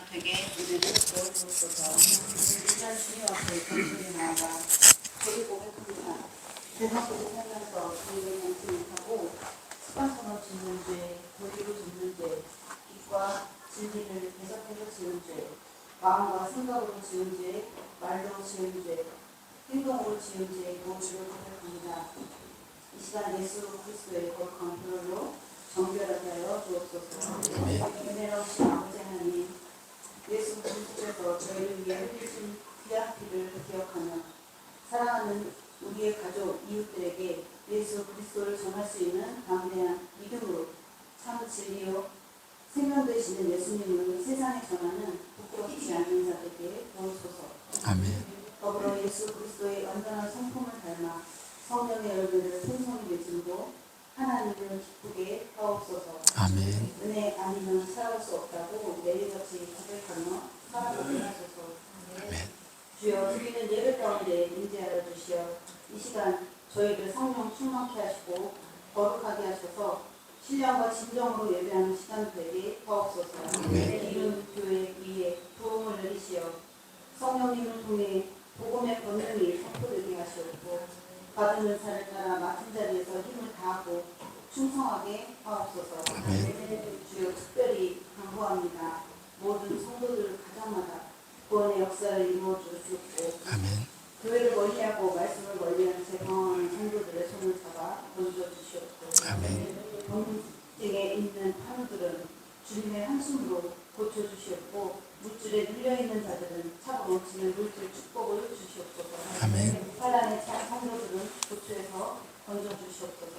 되게 은혜를 보여주옵소서. 인간 주님 앞에 정신이 나아가 저희 고백합니다. 세상 속에 살면서 주님을 양치 못하고 습관처럼 짓는 죄, 도리로 짓는 죄, 빚과 진리를 대적해서 지은 죄, 마음과 생각으로 지은 죄, 말로 지은 죄, 행동으로 지은 죄 무엇을 고백합니다. 이 시간 예수 그리스도의 거룩한 불로 정결하게 하여 주옵소서. 은혜로우신 아버지 하나님, 예수 그리스도께서 저희를 위해 흘리신 귀한 피를 기억하며 사랑하는 우리의 가족, 이웃들에게 예수 그리스도를 전할 수 있는 담대한 믿음으로 참 진리요 생명 되시는 예수님을 세상에 전하는 부끄럽지 않는 자들에게 도우소서. 아멘. 더불어 예수 그리스도의 완전한 성품을 닮아 성령의 열매를 풍성히 맺음도 하나님을 기쁘게 하옵소서. 아멘. 은혜 아니면 살아갈 수 없다고 매일같이 고백하며 살아가게 하소서. 아멘. 주여 드리는 예배 가운데 임재하여 주시어 이 시간 저희를 성령 충만케 하시고 거룩하게 하셔서 신령과 진정으로 예배하는 시간 되게 하옵소서. 이름 교회 위에 부흥을 내리시어 성령님을 통해 복음의 권능이 선포되게 하시옵고 받은 은사를 따라 맡은 자리에서 힘을 다하고 충성하게 하옵소서. 주여 특별히 간구합니다. 모든 성도들 가정마다 구원의 역사를 이루어 주시옵고 교회를 멀리하고 말씀을 멀리하는 제 강한 성도들의 손을 잡아 건져 주시옵고 경쟁에 있는 한우들은 주님의 한숨으로 고쳐주시옵고 물줄에 눌려있는 자들은 차고 넘치는 물줄 축복을 주시옵소서. 환란에 찬 성도들은 고초에서 건져주시옵소서.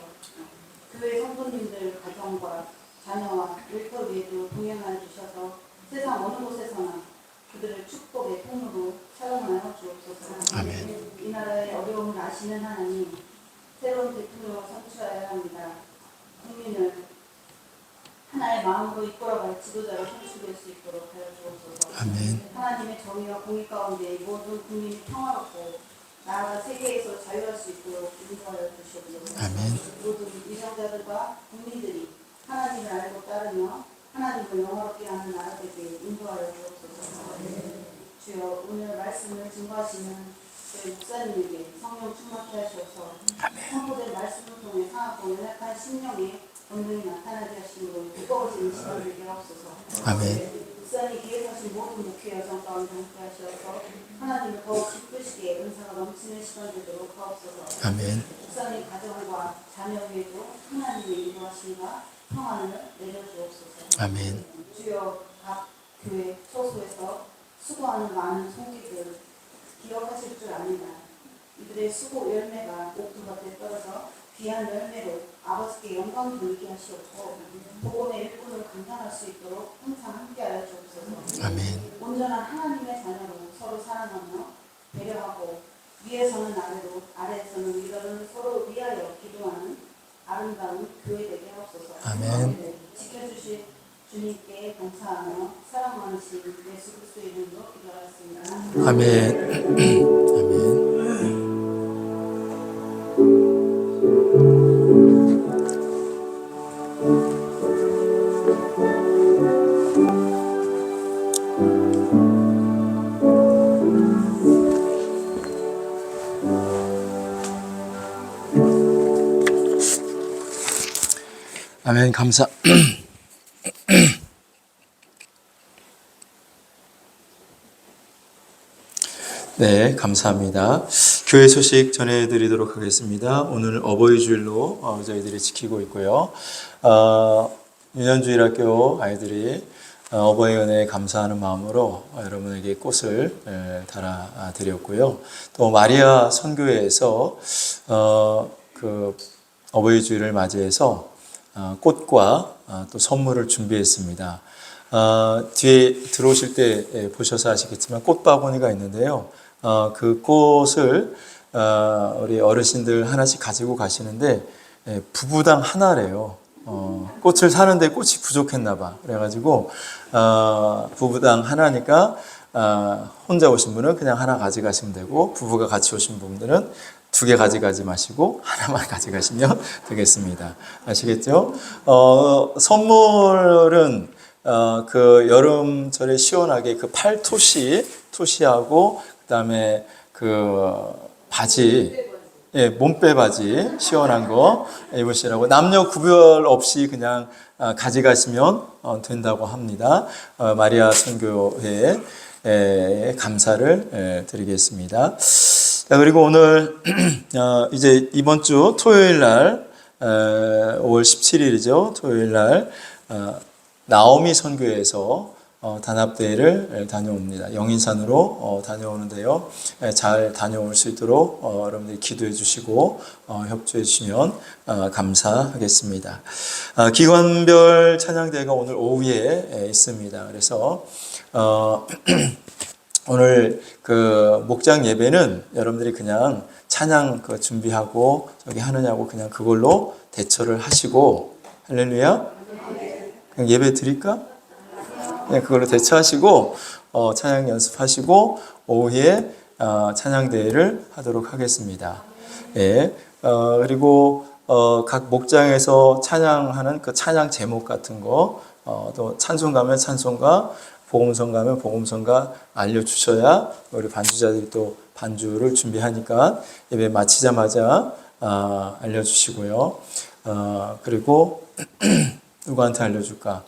교회 성도님들 가정과 자녀와 일터 위에도 동행하여 주셔서 세상 어느 곳에서나 그들을 축복의 통로로 사용하여 주옵소서. 이 나라의 어려움을 아시는 하나님, 새로운 대통령을 선출하여야 합니다. 국민을 하나의 마음으로 이끌어갈 지도자로 선출될 수 있도록 하여 주옵소서. 하나님의 정의와 공의 가운데 모든 국민이 평화롭고 나아가 세계에서 자유할 수 있도록 인도하여 주시옵소서. 모든 위정자들과 국민들이 하나님을 알고 따르며 하나님을 영화롭게 하는 나라들에게 인도하여 주옵소서. 주여 오늘 말씀을 증거하시는 저희 목사님에게 성령 충만케 하셔서 선포된 말씀을 통해 상하고 연약한 심령에 본능이 나타나게 하시므로 무거워지는 시간 되게 하옵소서. 목사님 기획하신 모든 목회 여정 가운데 함께 하셔서 하나님을 더욱 기쁘시게 은사가 넘치는 시간 되도록 하옵소서. 목사님 가정과 자녀 위에도 하나님의 인도하심과 평안을 내려주옵소서. 주여 각 교회 소소에서 수고하는 많은 성기들 기억하실 줄 압니다. 이들의 수고 열매가 옥두밭에 떨어져 귀한 열매로 아버지께 영광 돌리게 하시옵고 복음의 일꾼을 감당할 수 있도록 항상 함께하여 주옵소서. 온전한 하나님의 자녀로 서로 사랑하며 배려하고 위에서는 아래로 아래에서는 위로는 서로 위하여 기도하는 아름다운 교회 되게 하옵소서. 지켜주실 주님께 감사하며 사랑하신 예수 그리스도의 이름으로 기도하였습니다. 아멘. 아멘. 감사. 네, 감사합니다. 교회 소식 전해드리도록 하겠습니다. 오늘 어버이 주일로 저희들이 지키고 있고요. 유년주일학교 아이들이 어버이 은혜에 감사하는 마음으로 여러분에게 꽃을 달아드렸고요. 또 마리아 선교회에서 그 어버이 주일을 맞이해서 꽃과 또 선물을 준비했습니다. 뒤에 들어오실 때 보셔서 아시겠지만 꽃바구니가 있는데요. 그 꽃을 우리 어르신들 하나씩 가지고 가시는데 부부당 하나래요. 꽃을 사는데 꽃이 부족했나 봐. 그래가지고 부부당 하나니까 혼자 오신 분은 그냥 하나 가져가시면 되고 부부가 같이 오신 분들은 2개 가져가지 마시고 하나만 가져가시면 되겠습니다. 아시겠죠? 선물은 그 여름철에 시원하게 그 토시하고 그다음에 그 바지, 예, 몸빼 바지 시원한 거 입으시라고 남녀 구별 없이 그냥 가져가시면 된다고 합니다. 마리아 선교회에 감사를 드리겠습니다. 자, 그리고 오늘 이제 이번 주 토요일 날 5월 17일이죠. 토요일 날 나오미 선교회에서 단합대회를 다녀옵니다. 영인산으로 다녀오는데요. 잘 다녀올 수 있도록 여러분들이 기도해 주시고 협조해 주시면 감사하겠습니다. 기관별 찬양대회가 오늘 오후에 있습니다. 그래서 오늘 그 목장 예배는 여러분들이 그냥 찬양 준비하고 저기 하느냐고 그냥 그걸로 대처를 하시고, 할렐루야, 그냥 예배 드릴까? 그냥 그걸로 대처하시고 찬양 연습하시고 오후에 찬양 대회를 하도록 하겠습니다. 예. 그리고 각 목장에서 찬양하는 그 찬양 제목 같은 거, 또 찬송 가면 찬송가, 복음성 가면 복음성가 알려주셔야 우리 반주자들이 또 반주를 준비하니까 예배 마치자마자 알려주시고요. 그리고 누구한테 알려줄까?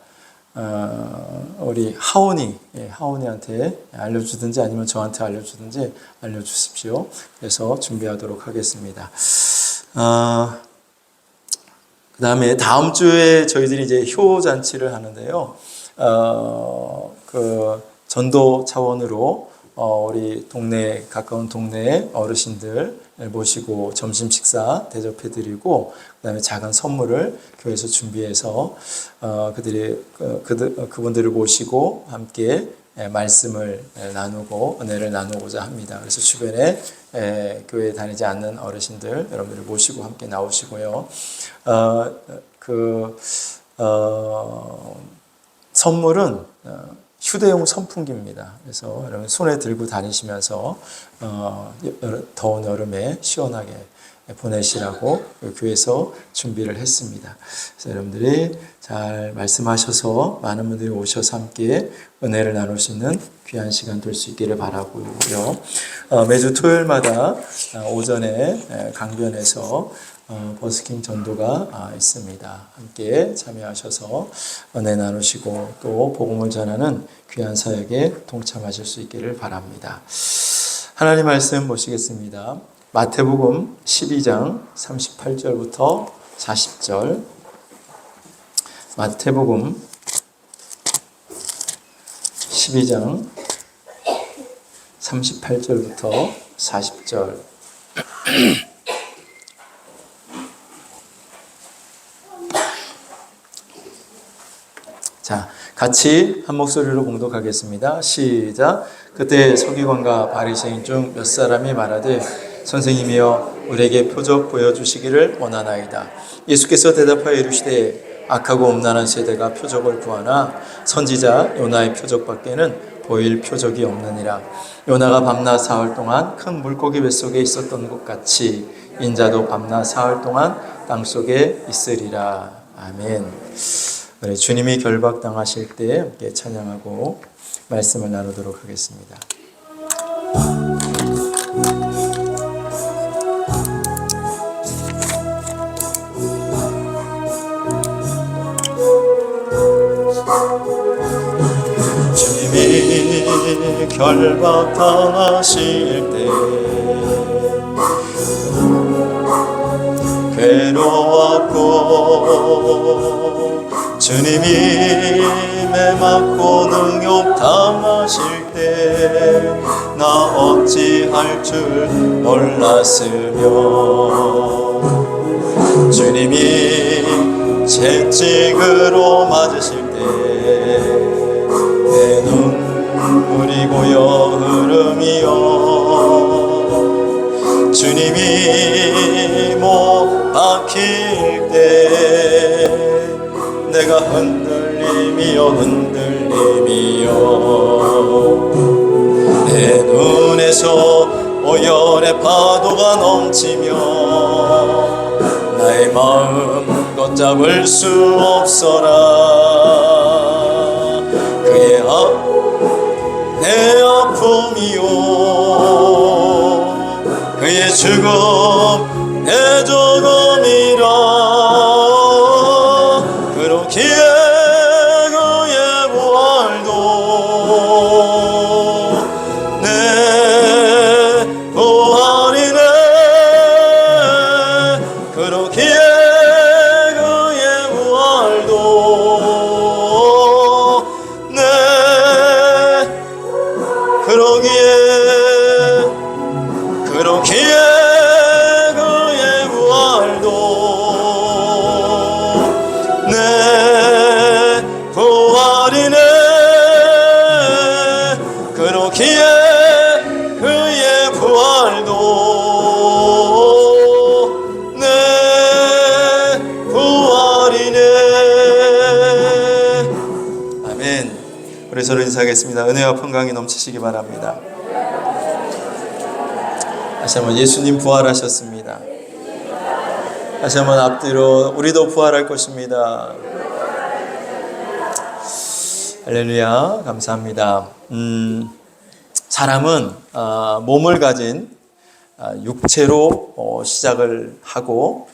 우리 하온이한테 알려주든지 아니면 저한테 알려주든지 알려주십시오. 그래서 준비하도록 하겠습니다. 그 다음에 다음 주에 저희들이 이제 효잔치를 하는데요. 그 전도 차원으로 우리 가까운 동네 어르신들 모시고 점심 식사 대접해드리고, 그다음에 작은 선물을 교회에서 준비해서 그분들을 모시고 함께 말씀을 나누고 은혜를 나누고자 합니다. 그래서 주변에 교회 다니지 않는 어르신들 여러분들을 모시고 함께 나오시고요. 선물은 휴대용 선풍기입니다. 그래서 여러분 손에 들고 다니시면서 더운 여름에 시원하게 보내시라고 교회에서 준비를 했습니다. 그래서 여러분들이 잘 말씀하셔서 많은 분들이 오셔서 함께 은혜를 나눌 수 있는 귀한 시간 될 수 있기를 바라고요. 매주 토요일마다 오전에 강변에서 버스킹 전도가 있습니다. 함께 참여하셔서 은혜 나누시고 또 복음을 전하는 귀한 사역에 동참하실 수 있기를 바랍니다. 하나님 말씀 보시겠습니다. 마태복음 12장 38절부터 40절. 마태복음 12장 38절부터 40절. 자, 같이 한 목소리로 봉독하겠습니다. 시작. 그때 서기관과 바리새인 중 몇 사람이 말하되 선생님이여 우리에게 표적 보여주시기를 원하나이다. 예수께서 대답하여 이르시되 악하고 음란한 세대가 표적을 구하나 선지자 요나의 표적밖에는 보일 표적이 없느니라. 요나가 밤낮 사흘 동안 큰 물고기 뱃속에 있었던 것 같이 인자도 밤낮 사흘 동안 땅속에 있으리라. 아멘. 우리 주님이 결박당하실 때 함께 찬양하고 말씀을 나누도록 하겠습니다. 주님이 결박당하실 때 괴로웠고 주님이 매맞고 능욕 당하실 때 나 어찌할 줄 몰랐으며 주님이 채찍으로 맞으실 때 내 눈물이 고여 흐름이여 주님이 못 박힐 때 내가 흔들림이여 내 눈에서 오열의 파도가 넘치며 나의 마음 걷잡을 수 없어라. 내 아픔이요 그의 죽음 내 조금이라 그렇기에 그의 부활도 내 부활이네 그렇기에 그의 부활도 내 그러기에 그의 부활도 내 부활이네 그렇기에 그의 부활도 내 부활이네. 아멘. 우리 서로 인사하겠습니다. 은혜와 평강이 넘치시기 바랍니다. 다시 한번 예수님 부활하셨습니다. 다시 한번 앞뒤로 우리도 부활할 것입니다. 할렐루야. 감사합니다. 사람은 몸을 가진 육체로 시작을 하고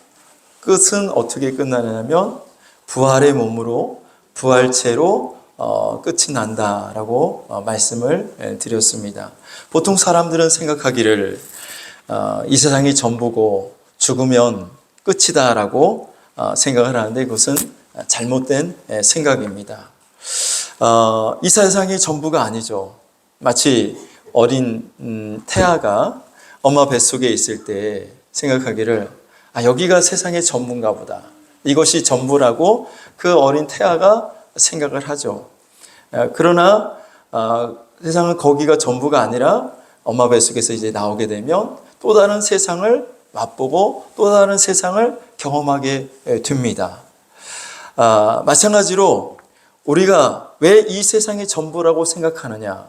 끝은 어떻게 끝나냐면 부활의 몸으로 부활체로 끝이 난다라고 말씀을 드렸습니다. 보통 사람들은 생각하기를 이 세상이 전부고 죽으면 끝이다라고 생각을 하는데 그것은 잘못된 생각입니다. 이 세상이 전부가 아니죠. 마치 어린 태아가 엄마 뱃속에 있을 때 생각하기를 여기가 세상의 전부인가 보다. 이것이 전부라고 그 어린 태아가 생각을 하죠. 그러나 세상은 거기가 전부가 아니라 엄마 뱃속에서 이제 나오게 되면 또 다른 세상을 맛보고 또 다른 세상을 경험하게 됩니다. 마찬가지로 우리가 왜 이 세상이 전부라고 생각하느냐?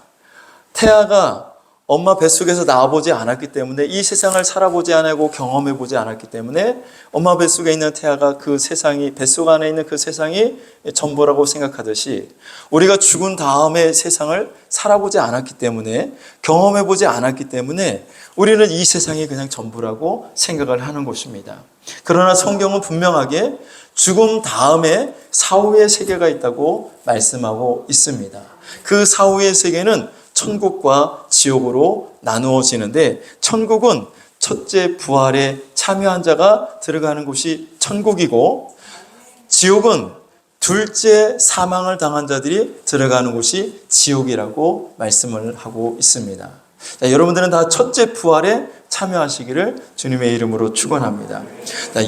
태아가 엄마 뱃속에서 나와보지 않았기 때문에 이 세상을 살아보지 않고 경험해보지 않았기 때문에 엄마 뱃속에 있는 태아가 그 세상이 뱃속 안에 있는 그 세상이 전부라고 생각하듯이 우리가 죽은 다음에 세상을 살아보지 않았기 때문에 경험해보지 않았기 때문에 우리는 이 세상이 그냥 전부라고 생각을 하는 것입니다. 그러나 성경은 분명하게 죽음 다음에 사후의 세계가 있다고 말씀하고 있습니다. 그 사후의 세계는 천국과 지옥으로 나누어지는데 천국은 첫째 부활에 참여한 자가 들어가는 곳이 천국이고 지옥은 둘째 사망을 당한 자들이 들어가는 곳이 지옥이라고 말씀을 하고 있습니다. 자, 여러분들은 다 첫째 부활에 참여하시기를 주님의 이름으로 축원합니다.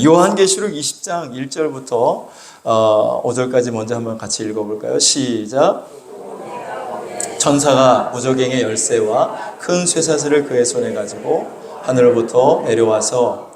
요한계시록 20장 1절부터 5절까지 먼저 한번 같이 읽어볼까요? 시작. 천사가 무저갱의 열쇠와 큰 쇠사슬을 그의 손에 가지고 하늘로부터 내려와서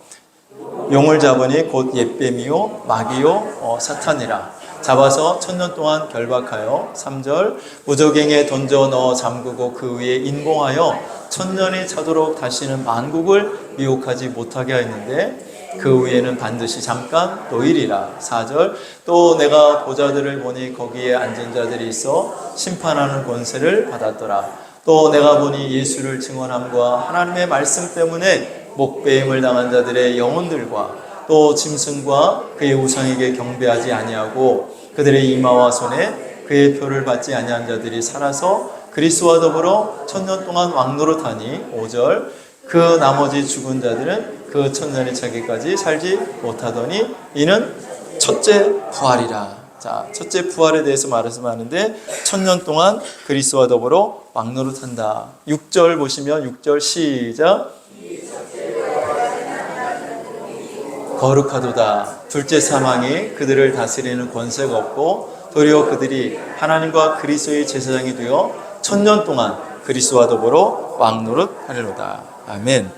용을 잡으니 곧 옛뱀이요 마귀요 사탄이라 잡아서 1000년 동안 결박하여 3절 무저갱에 던져 넣어 잠그고 그 위에 인공하여 1000년이 차도록 다시는 만국을 미혹하지 못하게 하였는데 그 위에는 반드시 잠깐 노일이라. 4절 또 내가 보좌들을 보니 거기에 앉은 자들이 있어 심판하는 권세를 받았더라. 또 내가 보니 예수를 증언함과 하나님의 말씀 때문에 목배임을 당한 자들의 영혼들과 또 짐승과 그의 우상에게 경배하지 아니하고 그들의 이마와 손에 그의 표를 받지 아니한 자들이 살아서 그리스도와 더불어 1000년 동안 왕노릇하니. 5절 그 나머지 죽은 자들은 그 1000년이 차기까지 살지 못하더니 이는 첫째 부활이라. 자, 첫째 부활에 대해서 말씀하는데 1000년 동안 그리스도와 더불어 왕노릇한다. 6절 보시면 6절 시작. 거룩하도다. 둘째 사망이 그들을 다스리는 권세가 없고 도리어 그들이 하나님과 그리스도의 제사장이 되어 1000년 동안 그리스도와 더불어 왕노릇하리로다. 아멘.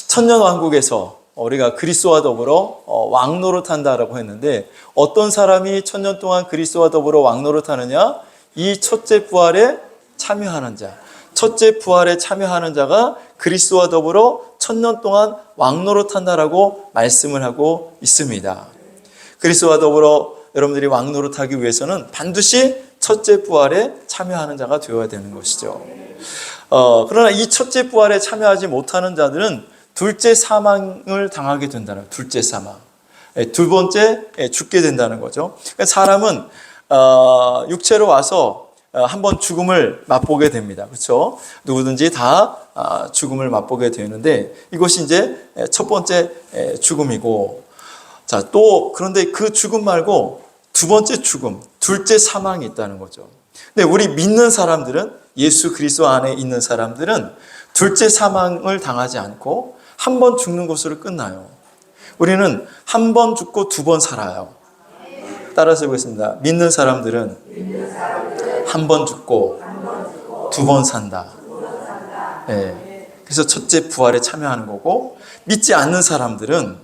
천년 왕국에서 우리가 그리스도와 더불어 왕노릇한다라고 했는데 어떤 사람이 1000년 동안 그리스도와 더불어 왕노릇하느냐? 이 첫째 부활에 참여하는 자. 첫째 부활에 참여하는 자가 그리스도와 더불어 1000년 동안 왕노릇한다라고 말씀을 하고 있습니다. 그리스도와 더불어 여러분들이 왕노릇하기 위해서는 반드시 첫째 부활에 참여하는 자가 되어야 되는 것이죠. 그러나 이 첫째 부활에 참여하지 못하는 자들은 둘째 사망을 당하게 된다는 거예요. 둘째 사망. 두 번째 죽게 된다는 거죠. 그러니까 사람은 육체로 와서 한번 죽음을 맛보게 됩니다. 그렇죠? 누구든지 다 죽음을 맛보게 되는데 이것이 이제 첫 번째 죽음이고, 자, 또 그런데 그 죽음 말고 두 번째 죽음, 둘째 사망이 있다는 거죠. 근데 우리 믿는 사람들은, 예수 그리스도 안에 있는 사람들은 둘째 사망을 당하지 않고 한 번 죽는 것으로 끝나요. 우리는 한 번 죽고 두 번 살아요. 따라서 해보겠습니다. 믿는 사람들은 한 번 죽고 두 번 산다. 네. 그래서 첫째 부활에 참여하는 거고, 믿지 않는 사람들은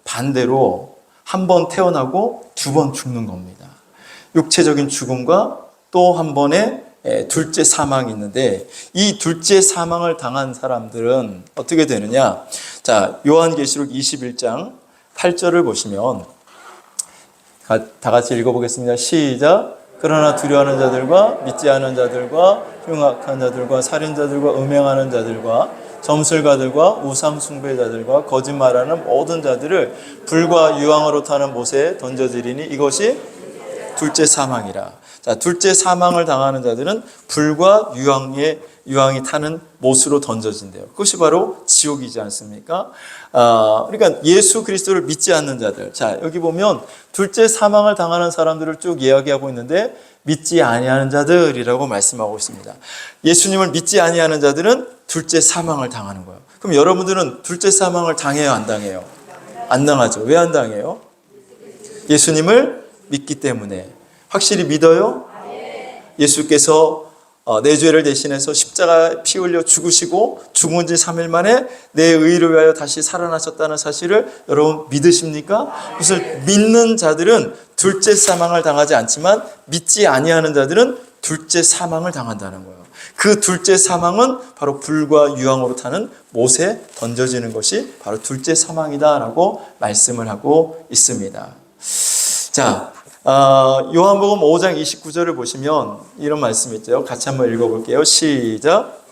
반대로 한 번 태어나고 두 번 죽는 겁니다. 육체적인 죽음과 또 한 번의 둘째 사망이 있는데, 이 둘째 사망을 당한 사람들은 어떻게 되느냐? 자, 요한계시록 21장 8절을 보시면 다 같이 읽어보겠습니다. 시작. 그러나 두려워하는 자들과 믿지 않은 자들과 흉악한 자들과 살인자들과 음행하는 자들과 점술가들과 우상 숭배자들과 거짓말하는 모든 자들을 불과 유황으로 타는 못에 던져지리니 이것이 둘째 사망이라. 자, 둘째 사망을 당하는 자들은 불과 유황이 타는 못으로 던져진대요. 그것이 바로 지옥이지 않습니까? 그러니까 예수 그리스도를 믿지 않는 자들. 자, 여기 보면 둘째 사망을 당하는 사람들을 쭉 이야기하고 있는데 믿지 아니하는 자들이라고 말씀하고 있습니다. 예수님을 믿지 아니하는 자들은 둘째 사망을 당하는 거예요. 그럼 여러분들은 둘째 사망을 당해요, 안 당해요? 안 당하죠. 왜 안 당해요? 예수님을 믿기 때문에. 확실히 믿어요? 예수께서 내 죄를 대신해서 십자가 피 흘려 죽으시고 죽은 지 3일 만에 내 의를 위하여 다시 살아나셨다는 사실을 여러분 믿으십니까? 그것을 믿는 자들은 둘째 사망을 당하지 않지만 믿지 아니하는 자들은 둘째 사망을 당한다는 거예요. 그 둘째 사망은 바로 불과 유황으로 타는 못에 던져지는 것이 바로 둘째 사망이다라고 말씀을 하고 있습니다. 자, 요한복음 5장 29절을 보시면 이런 말씀이 있죠. 같이 한번 읽어볼게요. 시작.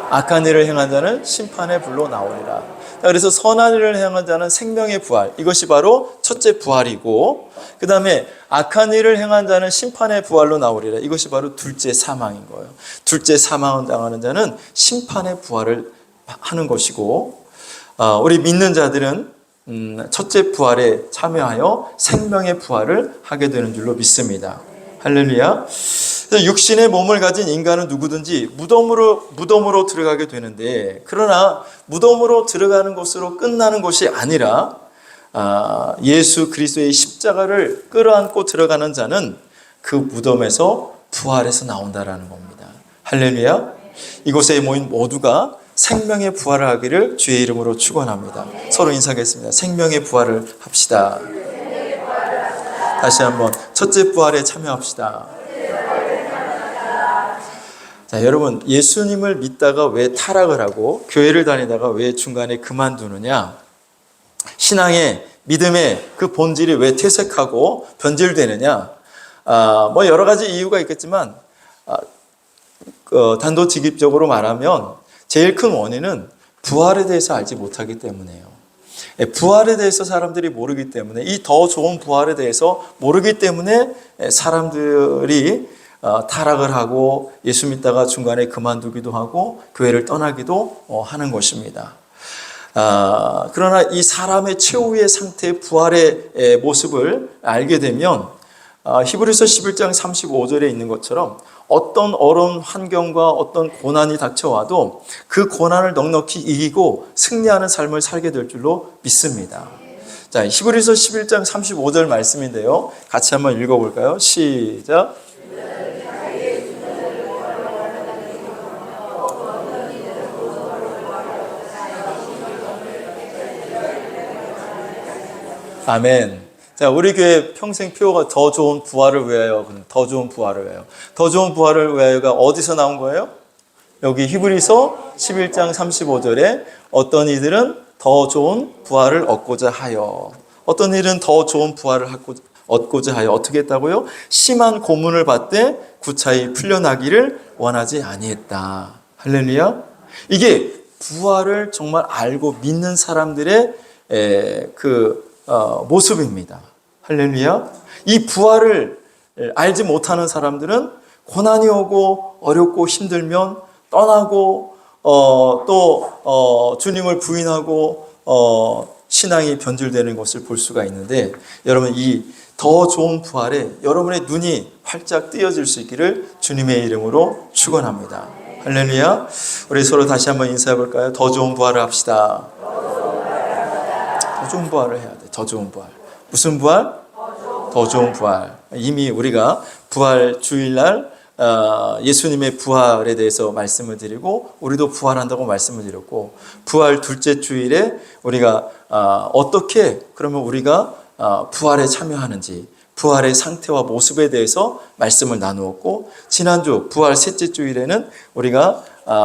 악한 일을 행한 자는 심판의 불로 나오리라. 그래서 선한 일을 행한 자는 생명의 부활, 이것이 바로 첫째 부활이고, 그 다음에 악한 일을 행한 자는 심판의 부활로 나오리라. 이것이 바로 둘째 사망인 거예요. 둘째 사망을 당하는 자는 심판의 부활을 하는 것이고, 우리 믿는 자들은 첫째 부활에 참여하여 생명의 부활을 하게 되는 줄로 믿습니다. 할렐루야. 육신의 몸을 가진 인간은 누구든지 무덤으로 들어가게 되는데, 그러나 무덤으로 들어가는 것으로 끝나는 것이 아니라 예수 그리스도의 십자가를 끌어안고 들어가는 자는 그 무덤에서 부활해서 나온다라는 겁니다. 할렐루야. 이곳에 모인 모두가 생명의 부활을 하기를 주의 이름으로 축원합니다. 서로 인사하겠습니다. 생명의 부활을 합시다. 다시 한번 첫째 부활에 참여합시다. 자, 여러분, 예수님을 믿다가 왜 타락을 하고 교회를 다니다가 왜 중간에 그만두느냐? 신앙의 믿음의 그 본질이 왜 퇴색하고 변질되느냐? 뭐 여러 가지 이유가 있겠지만 단도직입적으로 말하면 제일 큰 원인은 부활에 대해서 알지 못하기 때문이에요. 부활에 대해서 사람들이 모르기 때문에, 이 더 좋은 부활에 대해서 모르기 때문에 사람들이 타락을 하고 예수 믿다가 중간에 그만두기도 하고 교회를 떠나기도 하는 것입니다. 그러나 이 사람의 최후의 상태, 부활의 모습을 알게 되면 히브리서 11장 35절에 있는 것처럼 어떤 어려운 환경과 어떤 고난이 닥쳐와도 그 고난을 넉넉히 이기고 승리하는 삶을 살게 될 줄로 믿습니다. 자, 히브리서 11장 35절 말씀인데요. 같이 한번 읽어볼까요? 시작. 아멘. 자, 우리 교회 평생 표어가 더 좋은 부활을 위하여, 더 좋은 부활을 위하여. 더 좋은 부활을 위하여가 어디서 나온 거예요? 여기 히브리서 11장 35절에 어떤 이들은 더 좋은 부활을 얻고자 하여. 어떤 일은 더 좋은 부활을 얻고자 하여 어떻게 했다고요? 심한 고문을 받되 구차히 풀려나기를 원하지 아니했다. 할렐루야. 이게 부활을 정말 알고 믿는 사람들의 모습입니다. 할렐루야. 이 부활을 알지 못하는 사람들은 고난이 오고 어렵고 힘들면 떠나고 또 주님을 부인하고 신앙이 변질되는 것을 볼 수가 있는데, 여러분 이 더 좋은 부활에 여러분의 눈이 활짝 뜨여질 수 있기를 주님의 이름으로 축원합니다. 할렐루야. 우리 서로 다시 한번 인사해 볼까요? 더 좋은 부활을 합시다. 더 좋은 부활을 해야 돼. 더 좋은 부활. 무슨 부활? 더 좋은 부활. 이미 우리가 부활 주일날 예수님의 부활에 대해서 말씀을 드리고, 우리도 부활한다고 말씀을 드렸고, 부활 둘째 주일에 우리가 어떻게 그러면 우리가 부활에 참여하는지, 부활의 상태와 모습에 대해서 말씀을 나누었고, 지난주 부활 셋째 주일에는 우리가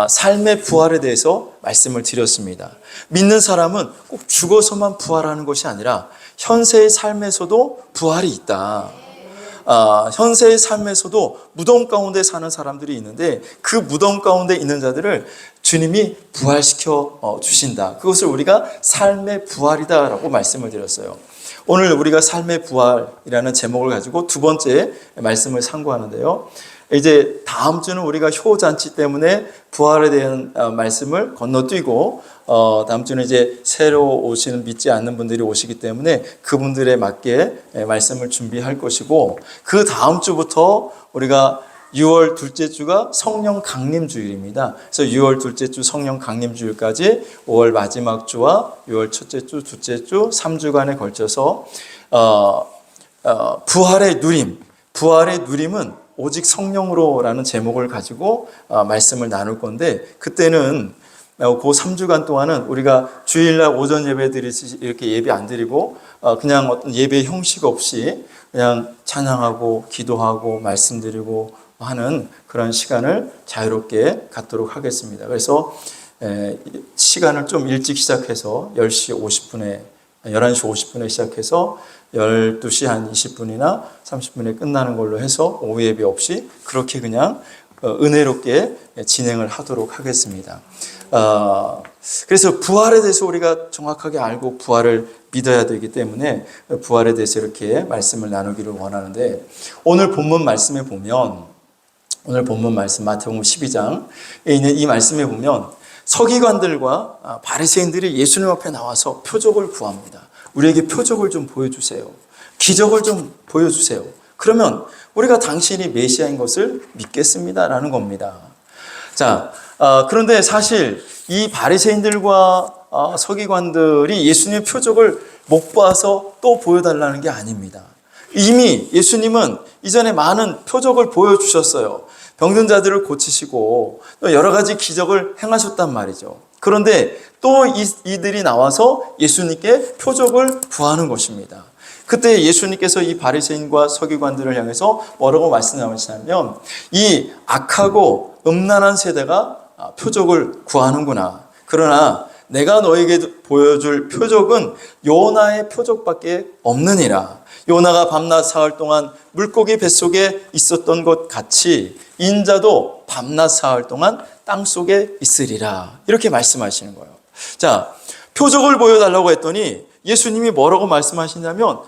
삶의 부활에 대해서 말씀을 드렸습니다. 믿는 사람은 꼭 죽어서만 부활하는 것이 아니라 현세의 삶에서도 부활이 있다. 현세의 삶에서도 무덤 가운데 사는 사람들이 있는데, 그 무덤 가운데 있는 자들을 주님이 부활시켜 주신다. 그것을 우리가 삶의 부활이다라고 말씀을 드렸어요. 오늘 우리가 삶의 부활이라는 제목을 가지고 두 번째 말씀을 상고하는데요. 이제 다음 주는 우리가 효잔치 때문에 부활에 대한 말씀을 건너뛰고, 다음 주는 이제 새로 오시는 믿지 않는 분들이 오시기 때문에 그분들에 맞게 말씀을 준비할 것이고, 그 다음 주부터 우리가 6월 둘째 주가 성령 강림 주일입니다. 그래서 6월 둘째 주 성령 강림 주일까지 5월 마지막 주와 6월 첫째 주, 둘째 주 3주간에 걸쳐서 부활의 누림은 오직 성령으로라는 제목을 가지고 말씀을 나눌 건데, 그때는 그 3주간 동안은 우리가 주일날 오전 예배 드리듯이 이렇게 예배 안 드리고 그냥 어떤 예배 형식 없이 그냥 찬양하고 기도하고 말씀드리고 하는 그런 시간을 자유롭게 갖도록 하겠습니다. 그래서 시간을 좀 일찍 시작해서 10시 50분에 11시 50분에 시작해서 12시 한 20분이나 30분에 끝나는 걸로 해서 오후 예배 없이 그렇게 그냥 은혜롭게 진행을 하도록 하겠습니다. 그래서 부활에 대해서 우리가 정확하게 알고 부활을 믿어야 되기 때문에 부활에 대해서 이렇게 말씀을 나누기를 원하는데, 오늘 본문 말씀에 보면, 오늘 본문 말씀 마태복음 12장에 있는 이 말씀에 보면 서기관들과 바리새인들이 예수님 앞에 나와서 표적을 구합니다. 우리에게 표적을 좀 보여주세요. 기적을 좀 보여주세요. 그러면 우리가 당신이 메시아인 것을 믿겠습니다라는 겁니다. 자, 그런데 사실 이 바리새인들과 서기관들이 예수님의 표적을 못 봐서 또 보여달라는 게 아닙니다. 이미 예수님은 이전에 많은 표적을 보여주셨어요. 병든 자들을 고치시고 또 여러 가지 기적을 행하셨단 말이죠. 그런데 또 이들이 나와서 예수님께 표적을 구하는 것입니다. 그때 예수님께서 이 바리새인과 서기관들을 향해서 뭐라고 말씀하시냐면, 이 악하고 음란한 세대가 표적을 구하는구나. 그러나 내가 너에게 보여줄 표적은 요나의 표적밖에 없느니라. 요나가 밤낮 사흘 동안 물고기 뱃속에 있었던 것 같이 인자도 밤낮 사흘 동안 땅속에 있으리라. 이렇게 말씀하시는 거예요. 자, 표적을 보여달라고 했더니 예수님이 뭐라고 말씀하시냐면,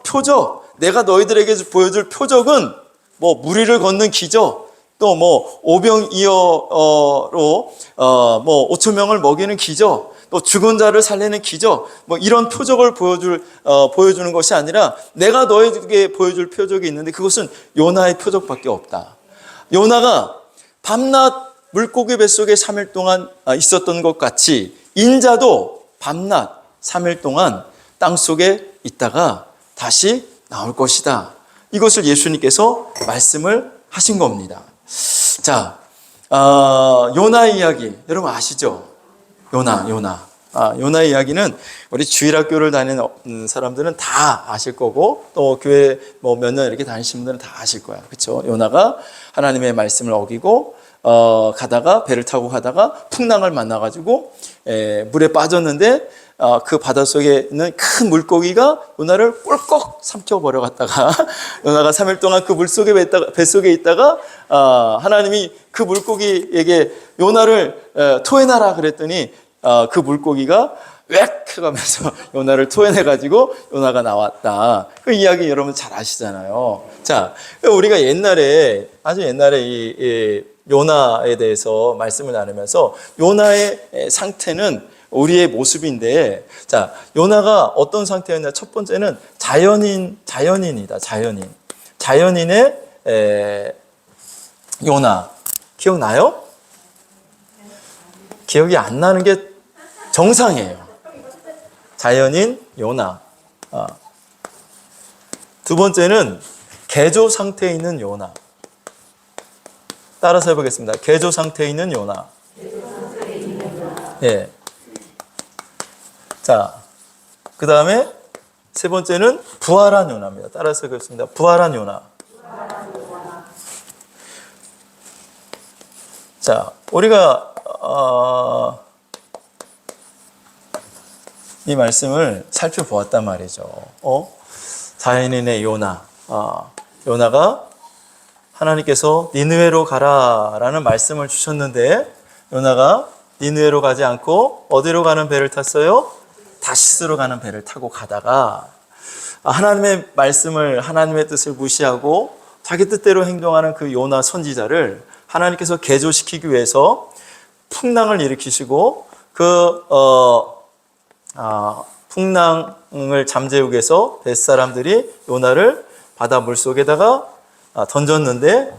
표적, 내가 너희들에게 보여줄 표적은 뭐 무리를 걷는 기적, 또 뭐 오병이어로 뭐 5천 명을 먹이는 기적, 또 죽은 자를 살리는 기적, 뭐 이런 표적을 보여주는 것이 아니라 내가 너희에게 보여줄 표적이 있는데 그것은 요나의 표적밖에 없다. 요나가 밤낮 물고기 뱃속에 3일 동안 있었던 것 같이 인자도 밤낮 3일 동안 땅속에 있다가 다시 나올 것이다. 이것을 예수님께서 말씀을 하신 겁니다. 자, 요나의 이야기 여러분 아시죠? 요나의 이야기는 우리 주일학교를 다니는 사람들은 다 아실 거고, 또 교회 뭐 몇 년 이렇게 다니신 분들은 다 아실 거야. 그렇죠? 요나가 하나님의 말씀을 어기고 가다가 배를 타고 가다가 풍랑을 만나가지고 물에 빠졌는데 그 바닷속에 있는 큰 물고기가 요나를 꿀꺽 삼켜버려 갔다가 요나가 3일 동안 그 물속에 뱃속에 있다가 하나님이 그 물고기에게 요나를 토해내라 그랬더니 그 물고기가 웩 해가면서 요나를 토해내가지고 요나가 나왔다. 그 이야기 여러분 잘 아시잖아요. 자, 우리가 옛날에 아주 옛날에 이 요나에 대해서 말씀을 나누면서 요나의 상태는 우리의 모습인데, 자, 요나가 어떤 상태였냐? 첫 번째는 자연인이다. 자연인의 요나. 기억나요? 기억이 안 나는 게 정상이에요. 자연인 요나. 두 번째는 개조 상태에 있는 요나. 따라서 해보겠습니다. 개조 상태에 있는 요나. 예. 자, 그 다음에 세 번째는 부활한 요나입니다. 따라서 해보겠습니다. 부활한 요나. 자, 우리가 이 말씀을 살펴보았단 말이죠. 자연인의 요나. 요나가 하나님께서 니느웨로 가라라는 말씀을 주셨는데 요나가 니느웨로 가지 않고 어디로 가는 배를 탔어요? 다시스로 가는 배를 타고 가다가 하나님의 말씀을, 하나님의 뜻을 무시하고 자기 뜻대로 행동하는 그 요나 선지자를 하나님께서 개조시키기 위해서 풍랑을 일으키시고 그 풍랑을 잠재우기 위해서 뱃사람들이 요나를 바다 물속에다가 던졌는데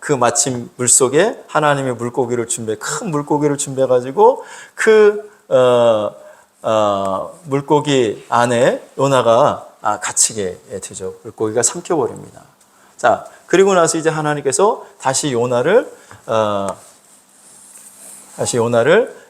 그 마침 물속에 하나님의 물고기를 큰 물고기를 준비해가지고 그 물고기 안에 요나가 갇히게 되죠. 물고기가 삼켜버립니다. 자, 그리고 나서 이제 하나님께서 다시 요나를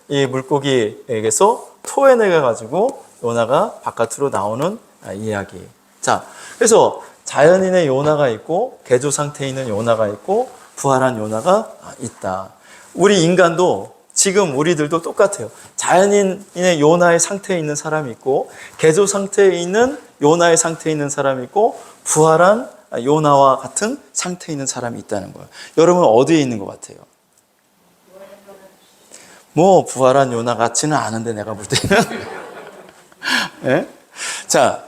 이 물고기에게서 토해내가지고 요나가 바깥으로 나오는 이야기. 자, 그래서 자연인의 요나가 있고 개조 상태에 있는 요나가 있고 부활한 요나가 있다. 우리 인간도 지금 우리들도 똑같아요. 자연인의 요나의 상태에 있는 사람이 있고 개조 상태에 있는 요나의 상태에 있는 사람이 있고 부활한 요나와 같은 상태에 있는 사람이 있다는 거예요. 여러분 어디에 있는 것 같아요? 뭐 부활한 요나 같지는 않은데 내가 볼 때는 네? 자,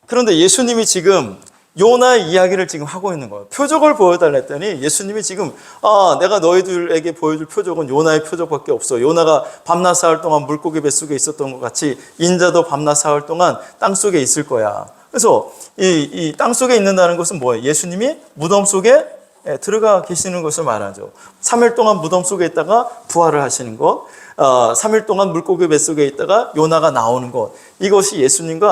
그런데 예수님이 지금 요나의 이야기를 지금 하고 있는 거예요. 표적을 보여달라 했더니 예수님이 지금 내가 너희들에게 보여줄 표적은 요나의 표적밖에 없어. 요나가 밤낮 사흘 동안 물고기 뱃속에 있었던 것 같이 인자도 밤낮 사흘 동안 땅속에 있을 거야. 그래서 이 땅속에 있는다는 것은 뭐예요? 예수님이 무덤 속에 들어가 계시는 것을 말하죠. 3일 동안 무덤 속에 있다가 부활을 하시는 것, 3일 동안 물고기 뱃속에 있다가 요나가 나오는 것, 이것이 예수님이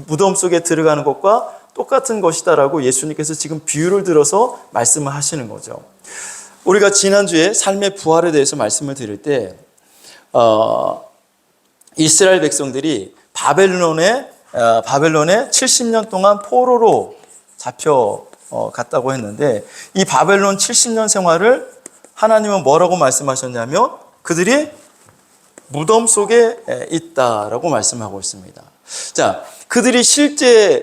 무덤 속에 들어가는 것과 똑같은 것이다라고 예수님께서 지금 비유를 들어서 말씀을 하시는 거죠. 우리가 지난주에 삶의 부활에 대해서 말씀을 드릴 때 이스라엘 백성들이 바벨론에 70년 동안 포로로 잡혀갔다고 했는데 이 바벨론 70년 생활을 하나님은 뭐라고 말씀하셨냐면 그들이 무덤 속에 있다라고 말씀하고 있습니다. 자, 그들이 실제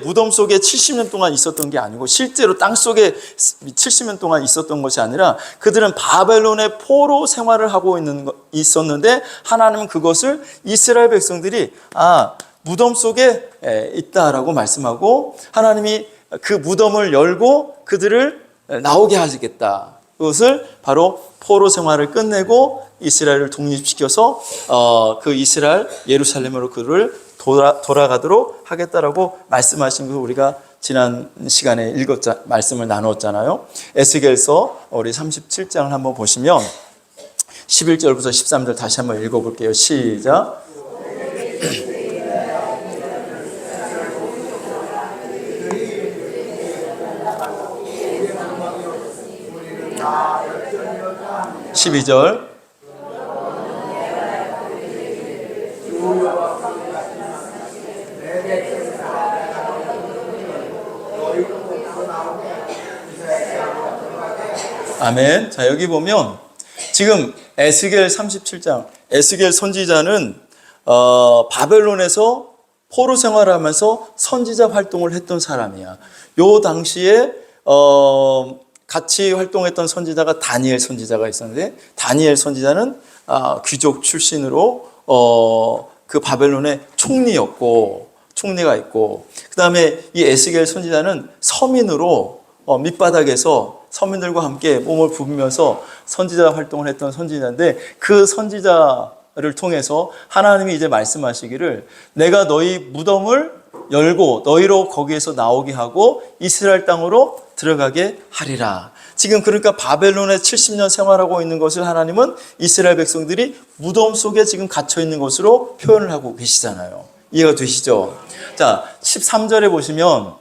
무덤 속에 70년 동안 있었던 게 아니고 실제로 땅 속에 70년 동안 있었던 것이 아니라 그들은 바벨론의 포로 생활을 하고 있었는데 하나님은 그것을 이스라엘 백성들이 무덤 속에 있다라고 말씀하고 하나님이 그 무덤을 열고 그들을 나오게 하시겠다. 그것을 바로 포로 생활을 끝내고 이스라엘을 독립시켜서 그 이스라엘 예루살렘으로 그를 돌아가도록 하겠다라고 말씀하신 거 우리가 지난 시간에 말씀을 나누었잖아요. 에스겔서 우리 37장을 한번 보시면 11절부터 13절 다시 한번 읽어볼게요. 시작. (12절) 아멘. 자, 여기 보면 지금 에스겔 37장. 에스겔 선지자는 바벨론에서 포로 생활하면서 선지자 활동을 했던 사람이야. 요 당시에 같이 활동했던 선지자가 다니엘 선지자가 있었는데, 다니엘 선지자는 귀족 출신으로 그 바벨론의 총리가 있고, 그 다음에 이 에스겔 선지자는 서민으로 밑바닥에서 서민들과 함께 몸을 부비면서 선지자 활동을 했던 선지자인데, 그 선지자를 통해서 하나님이 이제 말씀하시기를, 내가 너희 무덤을 열고 너희로 거기에서 나오게 하고 이스라엘 땅으로 들어가게 하리라. 지금 그러니까 바벨론에 70년 생활하고 있는 것을 하나님은 이스라엘 백성들이 무덤 속에 지금 갇혀 있는 것으로 표현을 하고 계시잖아요. 이해가 되시죠? 자, 13절에 보시면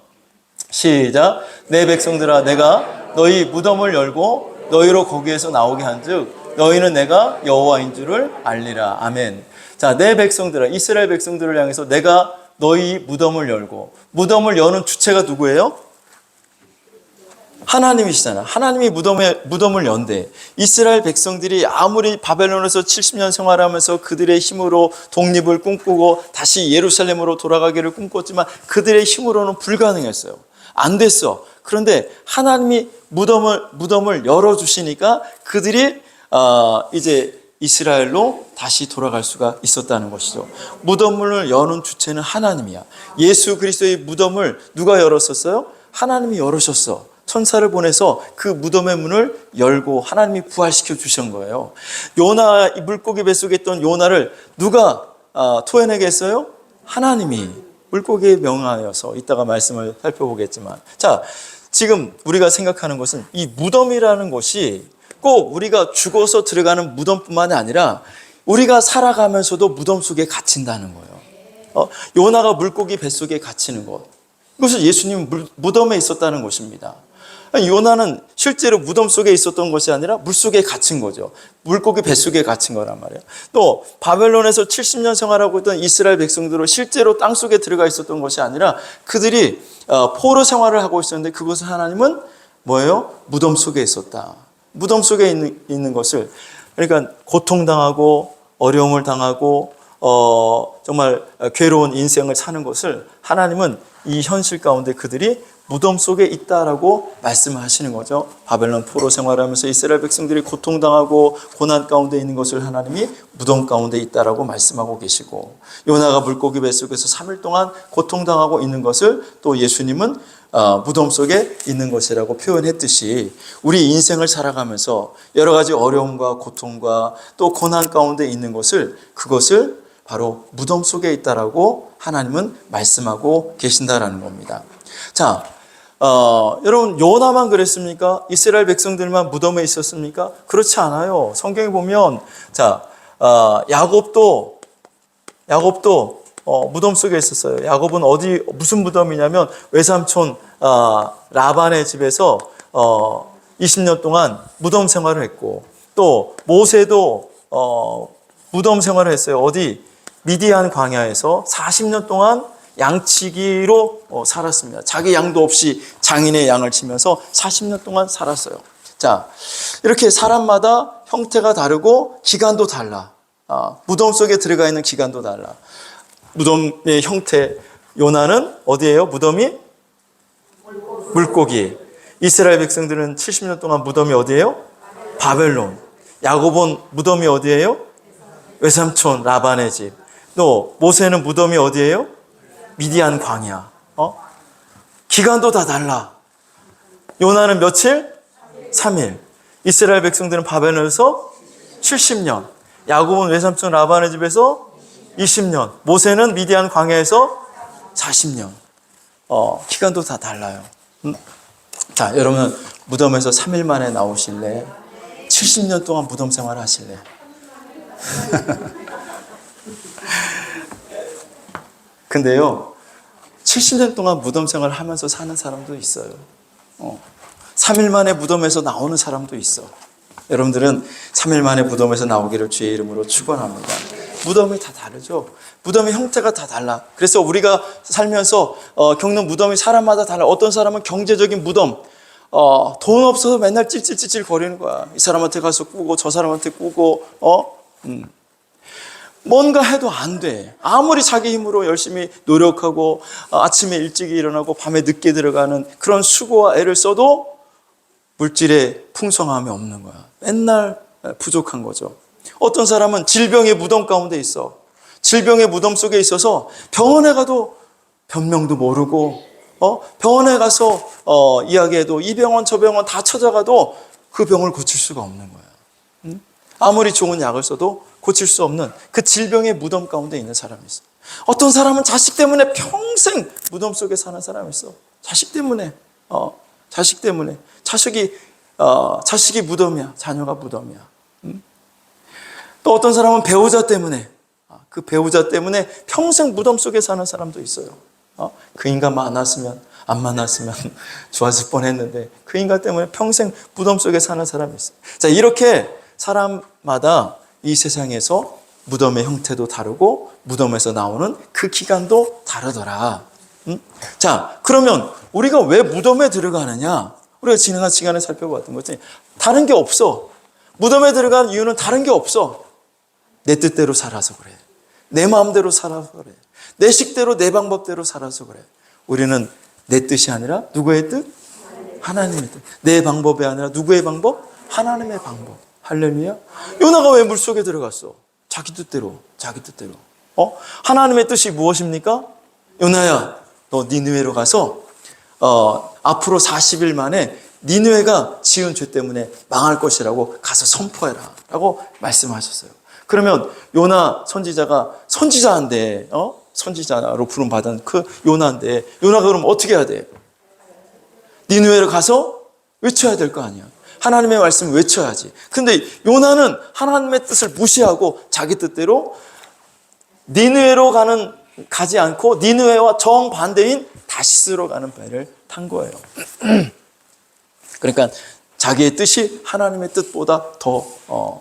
시작. 내 백성들아, 내가 너희 무덤을 열고 너희로 거기에서 나오게 한즉 너희는 내가 여호와인 줄을 알리라. 아멘. 자, 내 백성들아, 이스라엘 백성들을 향해서 내가 너희 무덤을 열고, 무덤을 여는 주체가 누구예요? 하나님이시잖아. 하나님이 무덤을 연대. 이스라엘 백성들이 아무리 바벨론에서 70년 생활하면서 그들의 힘으로 독립을 꿈꾸고 다시 예루살렘으로 돌아가기를 꿈꿨지만 그들의 힘으로는 불가능했어요. 안 됐어. 그런데 하나님이 무덤을 열어주시니까 그들이 이제 이스라엘로 다시 돌아갈 수가 있었다는 것이죠. 무덤을 여는 주체는 하나님이야. 예수 그리스도의 무덤을 누가 열었었어요? 하나님이 열으셨어. 천사를 보내서 그 무덤의 문을 열고 하나님이 부활시켜 주신 거예요. 요나, 이 물고기 뱃속에 있던 요나를 누가 토해내게 했어요? 하나님이 물고기에 명하여서, 이따가 말씀을 살펴보겠지만, 자, 지금 우리가 생각하는 것은 이 무덤이라는 것이 꼭 우리가 죽어서 들어가는 무덤뿐만이 아니라 우리가 살아가면서도 무덤 속에 갇힌다는 거예요. 요나가 물고기 뱃속에 갇히는 것, 이것은 예수님 무덤에 있었다는 것입니다. 요나는 실제로 무덤 속에 있었던 것이 아니라 물속에 갇힌 거죠. 물고기 뱃속에 갇힌 거란 말이에요. 또 바벨론에서 70년 생활하고 있던 이스라엘 백성들은 실제로 땅속에 들어가 있었던 것이 아니라 그들이 포로 생활을 하고 있었는데, 그것을 하나님은 뭐예요? 무덤 속에 있었다. 무덤 속에 있는 것을, 그러니까 고통당하고 어려움을 당하고 정말 괴로운 인생을 사는 것을 하나님은 이 현실 가운데 그들이 무덤 속에 있다라고 말씀하시는 거죠. 바벨론 포로 생활하면서 이스라엘 백성들이 고통당하고 고난 가운데 있는 것을 하나님이 무덤 가운데 있다라고 말씀하고 계시고, 요나가 물고기 뱃속에서 3일 동안 고통당하고 있는 것을 또 예수님은 무덤 속에 있는 것이라고 표현했듯이, 우리 인생을 살아가면서 여러 가지 어려움과 고통과 또 고난 가운데 있는 것을, 그것을 바로 무덤 속에 있다라고 하나님은 말씀하고 계신다라는 겁니다. 자, 여러분, 요나만 그랬습니까? 이스라엘 백성들만 무덤에 있었습니까? 그렇지 않아요. 성경에 보면, 자, 야곱도 무덤 속에 있었어요. 야곱은 무슨 무덤이냐면 외삼촌 라반의 집에서 20년 동안 무덤 생활을 했고, 또 모세도 무덤 생활을 했어요. 미디안 광야에서 40년 동안 양치기로 살았습니다. 자기 양도 없이 장인의 양을 치면서 40년 동안 살았어요. 자, 이렇게 사람마다 형태가 다르고 기간도 달라. 무덤 속에 들어가 있는 기간도 달라. 무덤의 형태, 요나는 어디예요? 무덤이? 물고기. 이스라엘 백성들은 70년 동안 무덤이 어디예요? 바벨론. 야곱은 무덤이 어디예요? 외삼촌 라반의 집. 또 모세는 무덤이 어디예요? 미디안 광야. 기간도 다 달라. 요나는 며칠? 3일. 이스라엘 백성들은 바벨론에서 70년. 야곱은 외삼촌 라반의 집에서 20년. 모세는 미디안 광야에서 40년. 기간도 다 달라요. 자, 여러분, 무덤에서 3일 만에 나오실래? 70년 동안 무덤 생활 하실래? 근데요, 70년 동안 무덤 생활을 하면서 사는 사람도 있어요. 3일 만에 무덤에서 나오는 사람도 있어. 여러분들은 3일 만에 무덤에서 나오기를 주의 이름으로 축원합니다. 무덤이 다 다르죠. 무덤의 형태가 다 달라. 그래서 우리가 살면서 겪는 무덤이 사람마다 달라. 어떤 사람은 경제적인 무덤, 돈 없어서 맨날 찔찔찔찔 거리는 거야. 이 사람한테 가서 꾸고 저 사람한테 꾸고 뭔가 해도 안 돼. 아무리 자기 힘으로 열심히 노력하고 아침에 일찍 일어나고 밤에 늦게 들어가는 그런 수고와 애를 써도 물질의 풍성함이 없는 거야. 맨날 부족한 거죠. 어떤 사람은 질병의 무덤 가운데 있어. 질병의 무덤 속에 있어서 병원에 가도 병명도 모르고 병원에 가서 이야기해도 이 병원 저 병원 다 찾아가도 그 병을 고칠 수가 없는 거야. 아무리 좋은 약을 써도 고칠 수 없는 그 질병의 무덤 가운데 있는 사람이 있어. 어떤 사람은 자식 때문에 평생 무덤 속에 사는 사람이 있어. 자식 때문에 자식이 무덤이야. 자녀가 무덤이야. 또 어떤 사람은 배우자 때문에 그 배우자 때문에 평생 무덤 속에 사는 사람도 있어요. 그 인간 안 만났으면 좋았을 뻔했는데 그 인간 때문에 평생 무덤 속에 사는 사람이 있어요. 자, 이렇게 사람마다 이 세상에서 무덤의 형태도 다르고 무덤에서 나오는 그 기간도 다르더라. 자, 그러면 우리가 왜 무덤에 들어가느냐? 우리가 지난 시간에 살펴봤던 거지. 다른 게 없어. 무덤에 들어간 이유는 다른 게 없어. 내 뜻대로 살아서 그래. 내 마음대로 살아서 그래. 내 식대로 내 방법대로 살아서 그래. 우리는 내 뜻이 아니라 누구의 뜻? 하나님의 뜻. 내 방법이 아니라 누구의 방법? 하나님의 방법. 할렐루야. 요나가 왜 물속에 들어갔어? 자기 뜻대로. 하나님의 뜻이 무엇입니까? 요나야, 너 니느웨로 가서 앞으로 40일 만에 니느웨가 지은 죄 때문에 망할 것이라고 가서 선포해라 라고 말씀하셨어요. 그러면 요나 선지자가 선지자인데 선지자로 부름받은 그 요나인데 요나가 그럼 어떻게 해야 돼? 니느웨로 가서 외쳐야 될 거 아니야. 하나님의 말씀을 외쳐야지. 근데 요나는 하나님의 뜻을 무시하고 자기 뜻대로 니느웨로 가지 않고 니느웨와 정반대인 다시스로 가는 배를 탄 거예요. 그러니까 자기의 뜻이 하나님의 뜻보다 더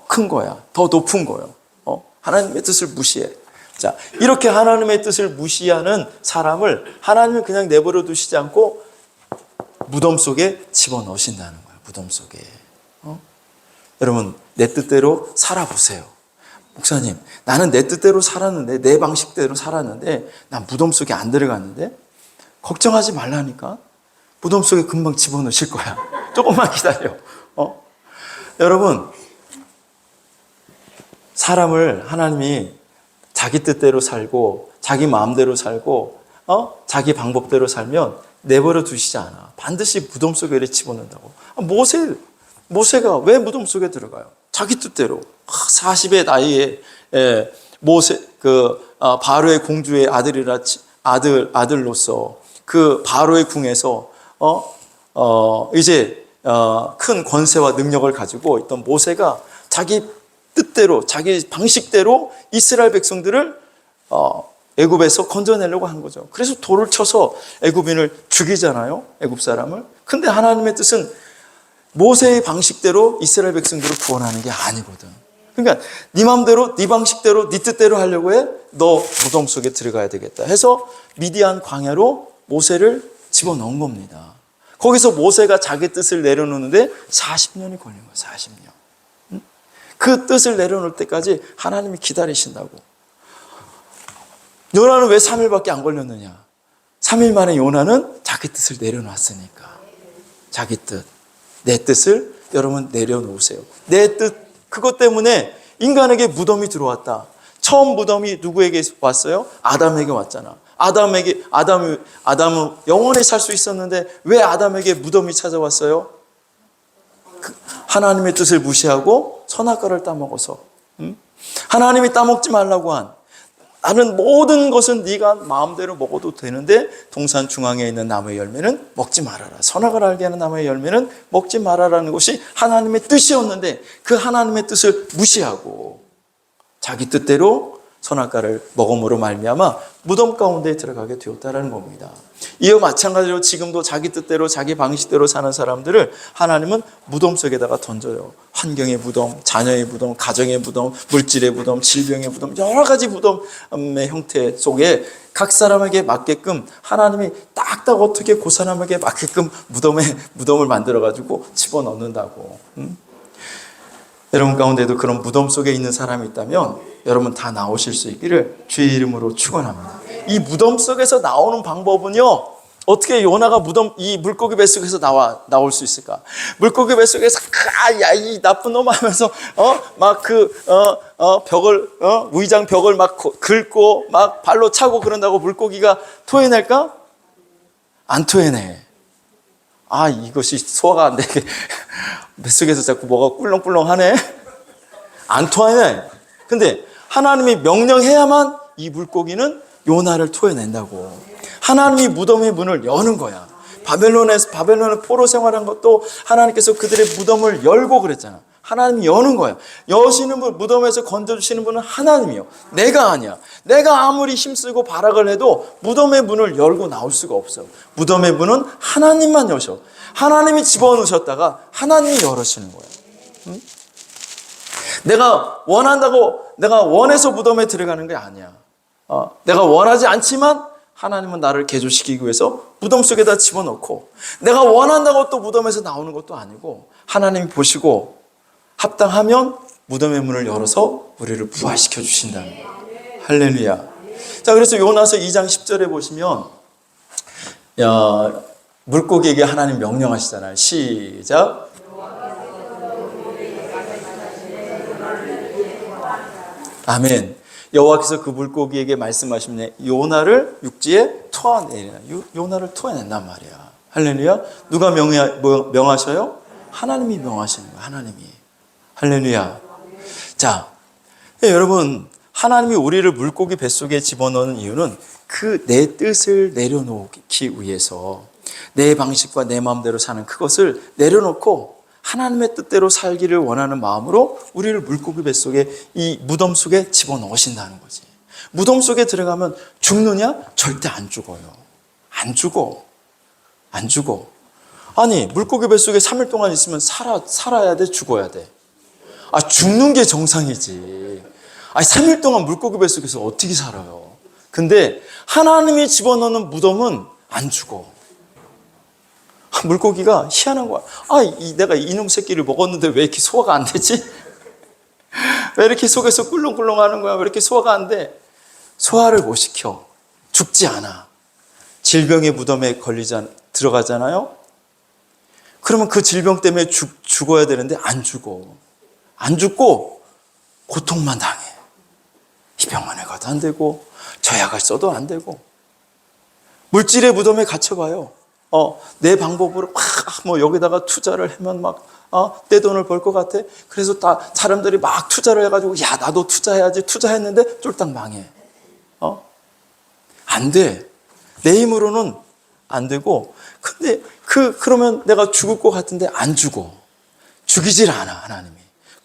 큰 거야. 더 높은 거예요. 하나님의 뜻을 무시해. 자, 이렇게 하나님의 뜻을 무시하는 사람을 하나님은 그냥 내버려 두시지 않고 무덤 속에 집어넣으신다는 거예요. 무덤 속에. 여러분, 내 뜻대로 살아보세요. 목사님, 나는 내 뜻대로 살았는데, 내 방식대로 살았는데, 난 무덤 속에 안 들어갔는데, 걱정하지 말라니까. 무덤 속에 금방 집어넣으실 거야. 조금만 기다려. 여러분, 사람을 하나님이 자기 뜻대로 살고, 자기 마음대로 살고, 자기 방법대로 살면 내버려 두시지 않아. 반드시 무덤 속에 집어넣는다고. 모세가 왜 무덤 속에 들어가요? 자기 뜻대로. 40의 나이에 바로의 공주의 아들로서 그 바로의 궁에서 이제 큰 권세와 능력을 가지고 있던 모세가 자기 뜻대로 자기 방식대로 이스라엘 백성들을 애굽에서 건져내려고 한 거죠. 그래서 돌을 쳐서 애굽인을 죽이잖아요. 애굽 사람을. 근데 하나님의 뜻은 모세의 방식대로 이스라엘 백성들을 구원하는 게 아니거든. 그러니까 네 마음대로 네 방식대로 네 뜻대로 하려고 해. 너 무덤 속에 들어가야 되겠다 해서 미디안 광야로 모세를 집어넣은 겁니다. 거기서 모세가 자기 뜻을 내려놓는데 40년이 걸린 거예요. 40년. 그 뜻을 내려놓을 때까지 하나님이 기다리신다고. 요나는 왜 3일밖에 안 걸렸느냐? 3일 만에 요나는 자기 뜻을 내려놨으니까. 자기 뜻. 내 뜻을 여러분 내려놓으세요. 내 뜻, 그것 때문에 인간에게 무덤이 들어왔다. 처음 무덤이 누구에게 왔어요? 아담에게 왔잖아. 아담은 영원히 살 수 있었는데 왜 아담에게 무덤이 찾아왔어요? 하나님의 뜻을 무시하고 선악과를 따먹어서. 하나님이 따먹지 말라고 한 나는 모든 것은 네가 마음대로 먹어도 되는데 동산 중앙에 있는 나무의 열매는 먹지 말아라. 선악을 알게 하는 나무의 열매는 먹지 말아라는 것이 하나님의 뜻이었는데 그 하나님의 뜻을 무시하고 자기 뜻대로 선악과를 먹음으로 말미암아 무덤 가운데 들어가게 되었다는 겁니다. 이와 마찬가지로 지금도 자기 뜻대로 자기 방식대로 사는 사람들을 하나님은 무덤 속에다가 던져요. 환경의 무덤, 자녀의 무덤, 가정의 무덤, 물질의 무덤, 질병의 무덤, 여러 가지 무덤의 형태 속에 각 사람에게 맞게끔 하나님이 딱 딱 어떻게 그 사람에게 맞게끔 무덤을 만들어가지고 집어넣는다고. 여러분 가운데도 그런 무덤 속에 있는 사람이 있다면 여러분 다 나오실 수 있기를 주의 이름으로 축원합니다. 이 무덤 속에서 나오는 방법은요, 어떻게 요나가 이 물고기 뱃속에서 나올 수 있을까? 물고기 뱃속에서 야 이 나쁜 놈 하면서 벽을 위장 벽을 막 긁고 막 발로 차고 그런다고 물고기가 토해낼까? 안 토해내. 이것이 소화가 안 되게 뱃속에서 자꾸 뭐가 꿀렁꿀렁하네. 안 토해내. 근데 하나님이 명령해야만 이 물고기는 요나를 토해낸다고. 하나님이 무덤의 문을 여는 거야. 바벨론에 포로 생활한 것도 하나님께서 그들의 무덤을 열고 그랬잖아. 하나님이 여는 거야. 여시는 분, 무덤에서 건져주시는 분은 하나님이요, 내가 아니야. 내가 아무리 힘쓰고 발악을 해도 무덤의 문을 열고 나올 수가 없어. 무덤의 문은 하나님만 여셔. 하나님이 집어넣으셨다가 하나님이 열으시는 거야. 응? 내가 원해서 무덤에 들어가는 게 아니야. 내가 원하지 않지만 하나님은 나를 개조시키기 위해서 무덤 속에다 집어넣고, 내가 원한다고 또 무덤에서 나오는 것도 아니고 하나님이 보시고 합당하면 무덤의 문을 열어서 우리를 부활시켜 주신다는 거예요. 할렐루야. 자, 그래서 요나서 2장 10절에 보시면 물고기에게 하나님 명령하시잖아요. 시작. 아멘. 여호와께서 그 물고기에게 말씀하시면 요나를 육지에 토해내리라. 요나를 토해낸단 말이야. 할렐루야. 누가 명하셔요? 하나님이 명하시는 거예요. 하나님이. 할렐루야. 자, 여러분, 하나님이 우리를 물고기 뱃속에 집어넣는 이유는 그 내 뜻을 내려놓기 위해서, 내 방식과 내 마음대로 사는 그것을 내려놓고 하나님의 뜻대로 살기를 원하는 마음으로 우리를 물고기 뱃속에, 이 무덤 속에 집어넣으신다는 거지. 무덤 속에 들어가면 죽느냐? 절대 안 죽어요. 안 죽어. 아니, 물고기 뱃속에 3일 동안 있으면 살아야 돼? 죽어야 돼? 죽는 게 정상이지. 3일 동안 물고기 뱃속에서 어떻게 살아요? 근데 하나님이 집어넣는 무덤은 안 죽어. 물고기가 희한한 거야. 내가 이놈 새끼를 먹었는데 왜 이렇게 소화가 안 되지? 왜 이렇게 속에서 꿀렁꿀렁 하는 거야? 왜 이렇게 소화가 안 돼? 소화를 못 시켜. 죽지 않아. 질병의 무덤에 들어가잖아요? 그러면 그 질병 때문에 죽어야 되는데 안 죽어. 안 죽고 고통만 당해. 이 병원에 가도 안 되고 저 약을 써도 안 되고. 물질의 무덤에 갇혀봐요. 내 방법으로 여기다가 투자를 하면 내 돈을 벌 것 같아. 그래서 사람들이 막 투자를 해가지고 나도 투자해야지. 투자했는데 쫄딱 망해. 안 돼. 내 힘으로는 안 되고. 근데 그러면 내가 죽을 것 같은데 안 죽어. 죽이질 않아, 하나님이.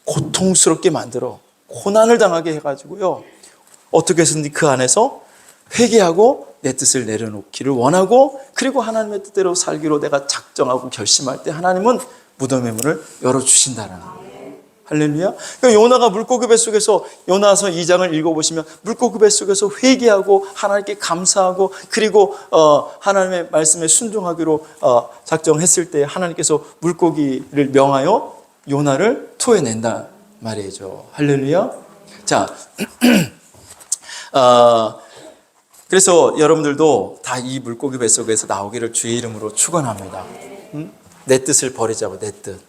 고통스럽게 만들어. 고난을 당하게 해가지고요. 어떻게 해서든지 그 안에서 회개하고 내 뜻을 내려놓기를 원하고, 그리고 하나님의 뜻대로 살기로 내가 작정하고 결심할 때 하나님은 무덤의 문을 열어주신다라는 거예요. 할렐루야. 그러니까 요나가 물고기 뱃속에서, 요나서 2장을 읽어보시면 물고기 뱃속에서 회개하고 하나님께 감사하고, 그리고 하나님의 말씀에 순종하기로 작정했을 때 하나님께서 물고기를 명하여 요나를 토해낸다 말이죠. 할렐루야. 자, 그래서 여러분들도 다 이 물고기 뱃속에서 나오기를 주의 이름으로 축원합니다. 내 뜻을 버리자고, 내 뜻.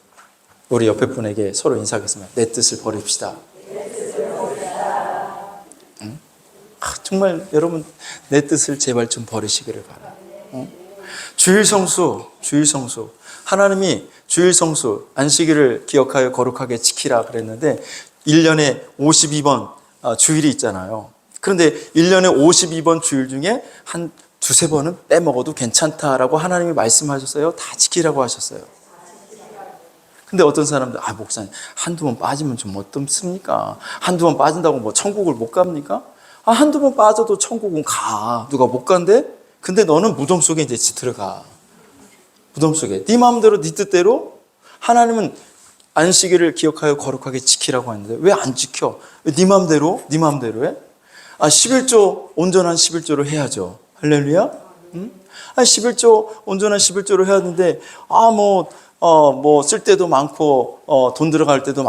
우리 옆에 분에게 서로 인사하겠습니다. 내 뜻을 버립시다. 정말 여러분, 내 뜻을 제발 좀 버리시기를 바라요. 주일 성수. 하나님이 주일 성수, 안식일을 기억하여 거룩하게 지키라 그랬는데 1년에 52번 주일이 있잖아요. 그런데 1년에 52번 주일 중에 한 두세 번은 빼먹어도 괜찮다라고 하나님이 말씀하셨어요. 다 지키라고 하셨어요. 근데 어떤 사람들, 목사님, 한두 번 빠지면 좀 어떻습니까? 한두 번 빠진다고 천국을 못 갑니까? 한두 번 빠져도 천국은 가. 누가 못 간대? 근데 너는 무덤 속에 이제 들어가. 무덤 속에. 네 마음대로, 네 뜻대로. 하나님은 안식일을 기억하여 거룩하게 지키라고 하는데 왜 안 지켜? 네 마음대로 해? 11조, 온전한 11조를 해야죠. 할렐루야. 아, 11조, 온전한 11조를 해야 되는데, 쓸 때도 많고, 돈 들어갈 때도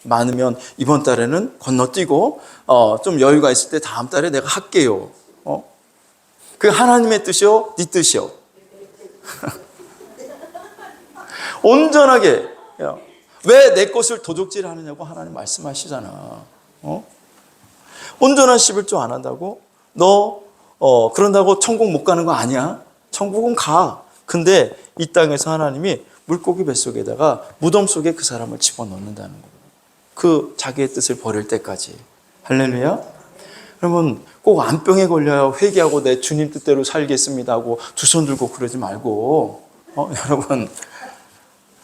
많으면 이번 달에는 건너뛰고, 좀 여유가 있을 때 다음 달에 내가 할게요. 그 하나님의 뜻이요? 네 뜻이요? 온전하게. 왜 내 것을 도적질 하느냐고 하나님 말씀하시잖아. 온전한 11조 안 한다고? 너, 그런다고 천국 못 가는 거 아니야? 천국은 가. 근데 이 땅에서 하나님이 물고기 뱃속에다가 무덤 속에 그 사람을 집어넣는다는 거예요. 그 자기의 뜻을 버릴 때까지. 할렐루야? 여러분, 꼭 안병에 걸려야 회개하고 내 주님 뜻대로 살겠습니다 하고 두 손 들고 그러지 말고, 여러분,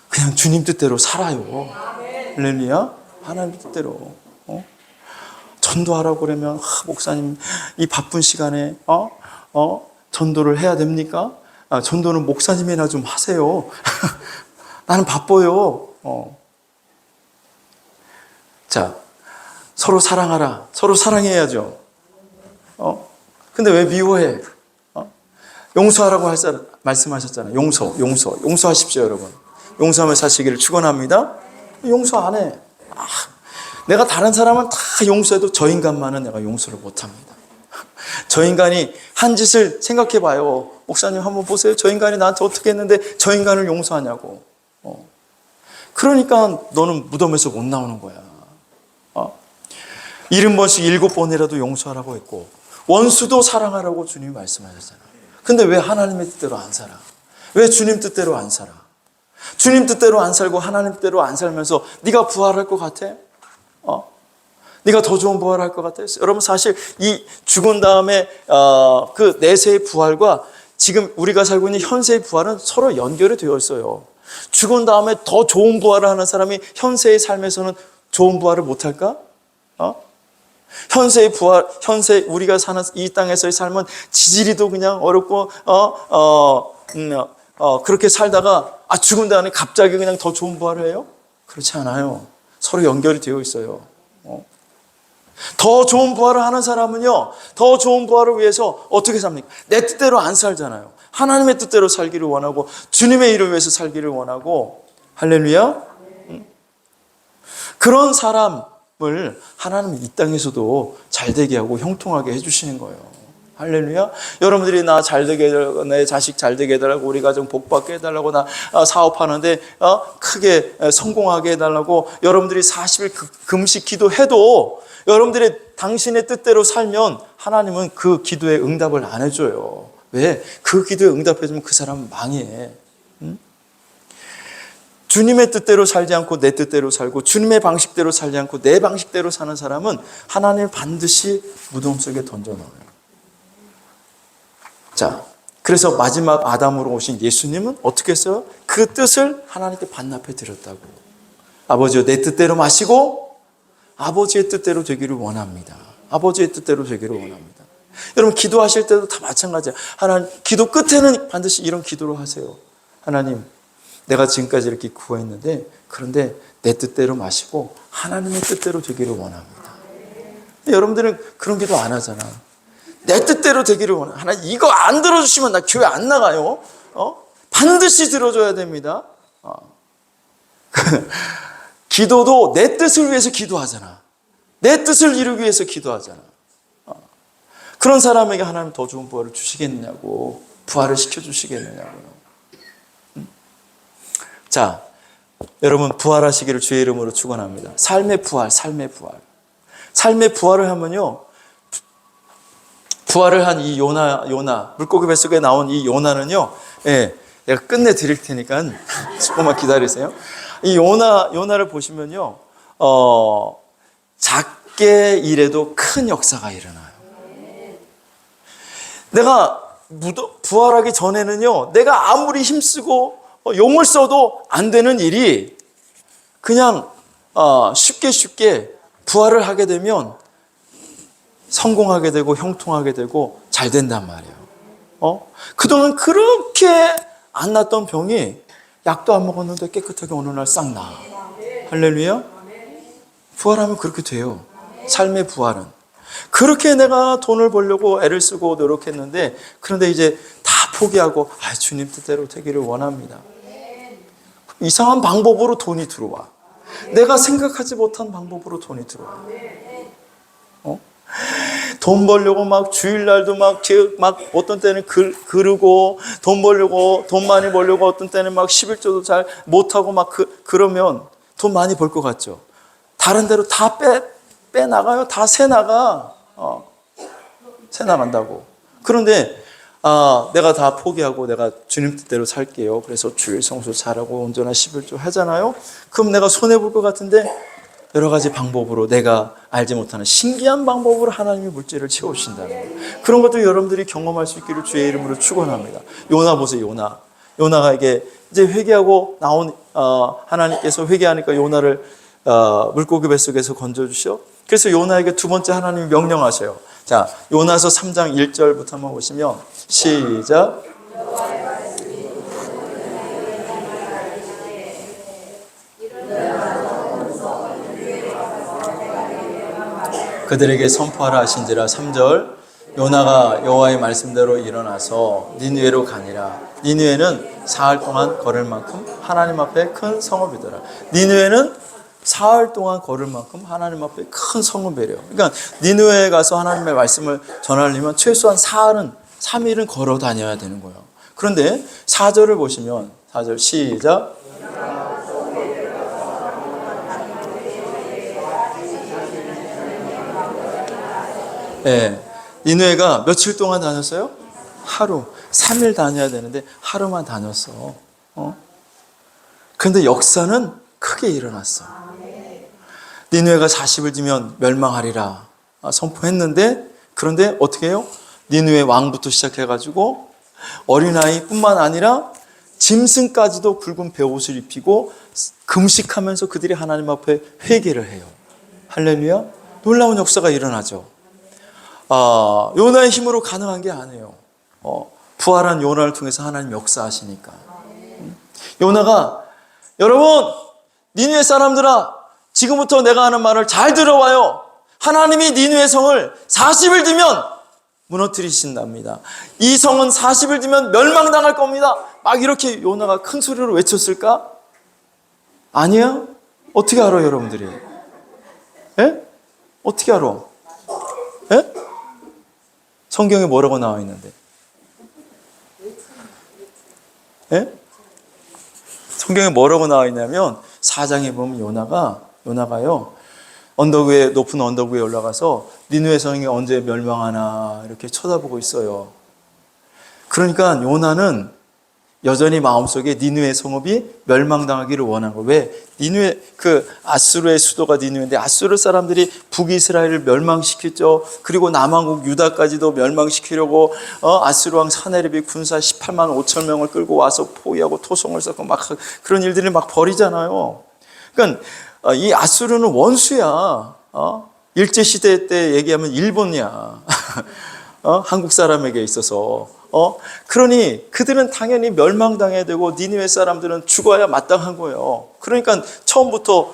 그냥 주님 뜻대로 살아요. 할렐루야? 하나님 뜻대로. 전도하라고 그러면, 목사님, 이 바쁜 시간에, 전도를 해야 됩니까? 전도는 목사님이나 좀 하세요. 나는 바빠요. 자, 서로 사랑하라. 서로 사랑해야죠. 근데 왜 미워해? 용서하라고 말씀하셨잖아요. 용서하십시오, 여러분. 용서하며 사시기를 축원합니다. 용서 안 해. 내가 다른 사람은 다 용서해도 저 인간만은 내가 용서를 못 합니다. 저 인간이 한 짓을 생각해 봐요. 목사님 한번 보세요. 저 인간이 나한테 어떻게 했는데 저 인간을 용서하냐고. 그러니까 너는 무덤에서 못 나오는 거야. 70번씩 7번이라도 용서하라고 했고, 원수도 사랑하라고 주님이 말씀하셨잖아요. 근데 왜 하나님의 뜻대로 안 살아? 왜 주님 뜻대로 안 살아? 주님 뜻대로 안 살고 하나님 뜻대로 안 살면서 네가 부활할 것 같아? 네가 더 좋은 부활할 것 같아? 여러분, 사실 이 죽은 다음에 그 내세의 부활과 지금 우리가 살고 있는 현세의 부활은 서로 연결이 되어 있어요. 죽은 다음에 더 좋은 부활을 하는 사람이 현세의 삶에서는 좋은 부활을 못할까? 현세의 부활, 우리가 사는 이 땅에서의 삶은 지지리도 그냥 어렵고, 그렇게 살다가, 죽은 다음에 갑자기 그냥 더 좋은 부활을 해요? 그렇지 않아요. 서로 연결이 되어 있어요. 더 좋은 부활을 하는 사람은요, 더 좋은 부활을 위해서 어떻게 삽니까? 내 뜻대로 안 살잖아요. 하나님의 뜻대로 살기를 원하고, 주님의 일을 위해서 살기를 원하고, 할렐루야? 그런 사람을 하나님은 이 땅에서도 잘 되게 하고 형통하게 해주시는 거예요. 할렐루야. 여러분들이 나 잘 되게 해달라고, 내 자식 잘 되게 해달라고, 우리 가정 복 받게 해달라고, 나 사업하는데 크게 성공하게 해달라고 여러분들이 40일 금식 기도해도 여러분들이 당신의 뜻대로 살면 하나님은 그 기도에 응답을 안 해줘요. 왜? 그 기도에 응답해주면 그 사람은 망해. 주님의 뜻대로 살지 않고 내 뜻대로 살고, 주님의 방식대로 살지 않고 내 방식대로 사는 사람은 하나님을 반드시 무덤 속에 던져넣어요. 자, 그래서 마지막 아담으로 오신 예수님은 어떻게 했어요? 그 뜻을 하나님께 반납해 드렸다고. 아버지여, 내 뜻대로 마시고 아버지의 뜻대로 되기를 원합니다. 아버지의 뜻대로 되기를 원합니다. 여러분, 기도하실 때도 다 마찬가지예요. 하나님, 기도 끝에는 반드시 이런 기도를 하세요. 하나님, 내가 지금까지 이렇게 구했는데, 그런데 내 뜻대로 마시고 하나님의 뜻대로 되기를 원합니다. 여러분들은 그런 기도 안 하잖아. 내 뜻대로 되기를 원해. 하나님, 이거 안 들어주시면 나 교회 안 나가요. 반드시 들어줘야 됩니다. 기도도 내 뜻을 위해서 기도하잖아. 내 뜻을 이루기 위해서 기도하잖아. 그런 사람에게 하나님 더 좋은 부활을 주시겠느냐고, 부활을 시켜주시겠느냐고요. 자, 여러분, 부활하시기를 주의 이름으로 축원합니다. 삶의 부활, 삶의 부활. 삶의 부활을 하면요, 부활을 한 이 요나, 물고기 뱃속에 나온 이 요나는요, 내가 끝내 드릴 테니까 조금만 기다리세요. 이 요나를 보시면요, 작게 일해도 큰 역사가 일어나요. 내가 부활하기 전에는요, 내가 아무리 힘쓰고 용을 써도 안 되는 일이 그냥 쉽게 부활을 하게 되면 성공하게 되고 형통하게 되고 잘 된단 말이에요. 그동안 그렇게 안 났던 병이 약도 안 먹었는데 깨끗하게 어느 날 싹 나. 할렐루야. 부활하면 그렇게 돼요. 삶의 부활은. 그렇게 내가 돈을 벌려고 애를 쓰고 노력했는데, 그런데 이제 다 포기하고 주님 뜻대로 되기를 원합니다. 이상한 방법으로 돈이 들어와. 내가 생각하지 못한 방법으로 돈이 들어와. 돈 벌려고 막 주일날도 막 어떤 때는 그러고 돈 벌려고 돈 많이 벌려고 어떤 때는 막 11조도 잘 못하고 막 그러면 돈 많이 벌 것 같죠. 다른 데로 다 빼나가요. 다 새나가. 새나간다고. 그런데 내가 다 포기하고 내가 주님 뜻대로 살게요. 그래서 주일 성수 잘하고 온전한 11조 하잖아요. 그럼 내가 손해볼 것 같은데 여러 가지 방법으로 내가 알지 못하는 신기한 방법으로 하나님이 물질을 채우신다는 거예요. 그런 것도 여러분들이 경험할 수 있기를 주의 이름으로 축원합니다. 요나 보세요. 요나가 이게 이제 회개하고 나온 하나님께서 회개하니까 요나를 물고기 뱃속에서 건져주셔. 그래서 요나에게 두 번째 하나님이 명령하셔요. 자, 요나서 3장 1절부터 한번 보시면 시작. 그들에게 선포하라 하신지라. 3절. 요나가 여호와의 말씀대로 일어나서 니느웨로 가니라. 니느웨는 사흘 동안 걸을 만큼 하나님 앞에 큰 성읍이더라. 니느웨는 사흘 동안 걸을 만큼 하나님 앞에 큰 성읍이래요. 그러니까 니느웨에 가서 하나님의 말씀을 전하려면 최소한 3일은 걸어 다녀야 되는 거예요. 그런데 4절을 보시면 4절 시작. 니느웨가 며칠 동안 다녔어요? 하루. 3일 다녀야 되는데 하루만 다녔어. 그런데 역사는 크게 일어났어. 니느웨가 40일 뒤면 멸망하리라 선포했는데, 그런데 어떻게 해요? 니느웨 왕부터 시작해가지고 어린아이뿐만 아니라 짐승까지도 굵은 베옷을 입히고 금식하면서 그들이 하나님 앞에 회개를 해요. 할렐루야. 놀라운 역사가 일어나죠. 요나의 힘으로 가능한 게 아니에요. 부활한 요나를 통해서 하나님 역사하시니까. 요나가, 여러분 니느웨 사람들아, 지금부터 내가 하는 말을 잘 들어와요. 하나님이 니느웨 성을 40일 뒤면 무너뜨리신답니다. 이 성은 40일 뒤면 멸망당할 겁니다. 막 이렇게 요나가 큰 소리로 외쳤을까? 아니야? 어떻게 알아요, 여러분들이? 어떻게 알아? 성경에 뭐라고 나와 있는데? 성경에 뭐라고 나와 있냐면 4장에 보면 요나가요 언덕 위에, 높은 언덕 위에 올라가서 니느웨 성이 언제 멸망하나 이렇게 쳐다보고 있어요. 그러니까 요나는 여전히 마음속에 니느웨 성읍이 멸망당하기를 원한 거예요. 왜? 니느웨, 아수르의 수도가 니느웨인데 아수르 사람들이 북이스라엘을 멸망시켰죠. 그리고 남한국 유다까지도 멸망시키려고 아수르 왕 사네립이 군사 18만 5천 명을 끌고 와서 포위하고 토성을 쌓고 막 그런 일들을 막 벌이잖아요. 그러니까 이 아수르는 원수야. 일제시대 때 얘기하면 일본이야. 한국 사람에게 있어서. 그러니 그들은 당연히 멸망당해야 되고 니느웨 사람들은 죽어야 마땅한 거예요. 그러니까 처음부터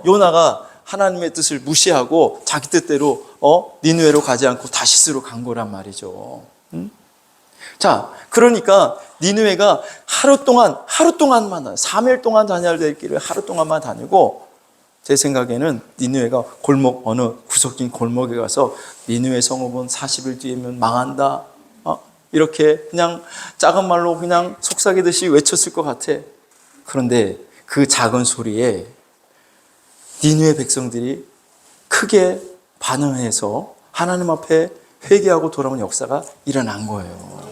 요나가 하나님의 뜻을 무시하고 자기 뜻대로 니느웨로 가지 않고 다시스로 간 거란 말이죠. 자, 그러니까 니느웨가 하루 동안만 3일 동안 다녀야 될 길을 하루 동안만 다니고, 제 생각에는 니느웨가 어느 구석진 골목에 가서 니느웨 성읍은 40일 뒤에면 망한다, 이렇게 그냥 작은 말로 그냥 속삭이듯이 외쳤을 것 같아. 그런데 그 작은 소리에 니느웨 백성들이 크게 반응해서 하나님 앞에 회개하고 돌아온 역사가 일어난 거예요.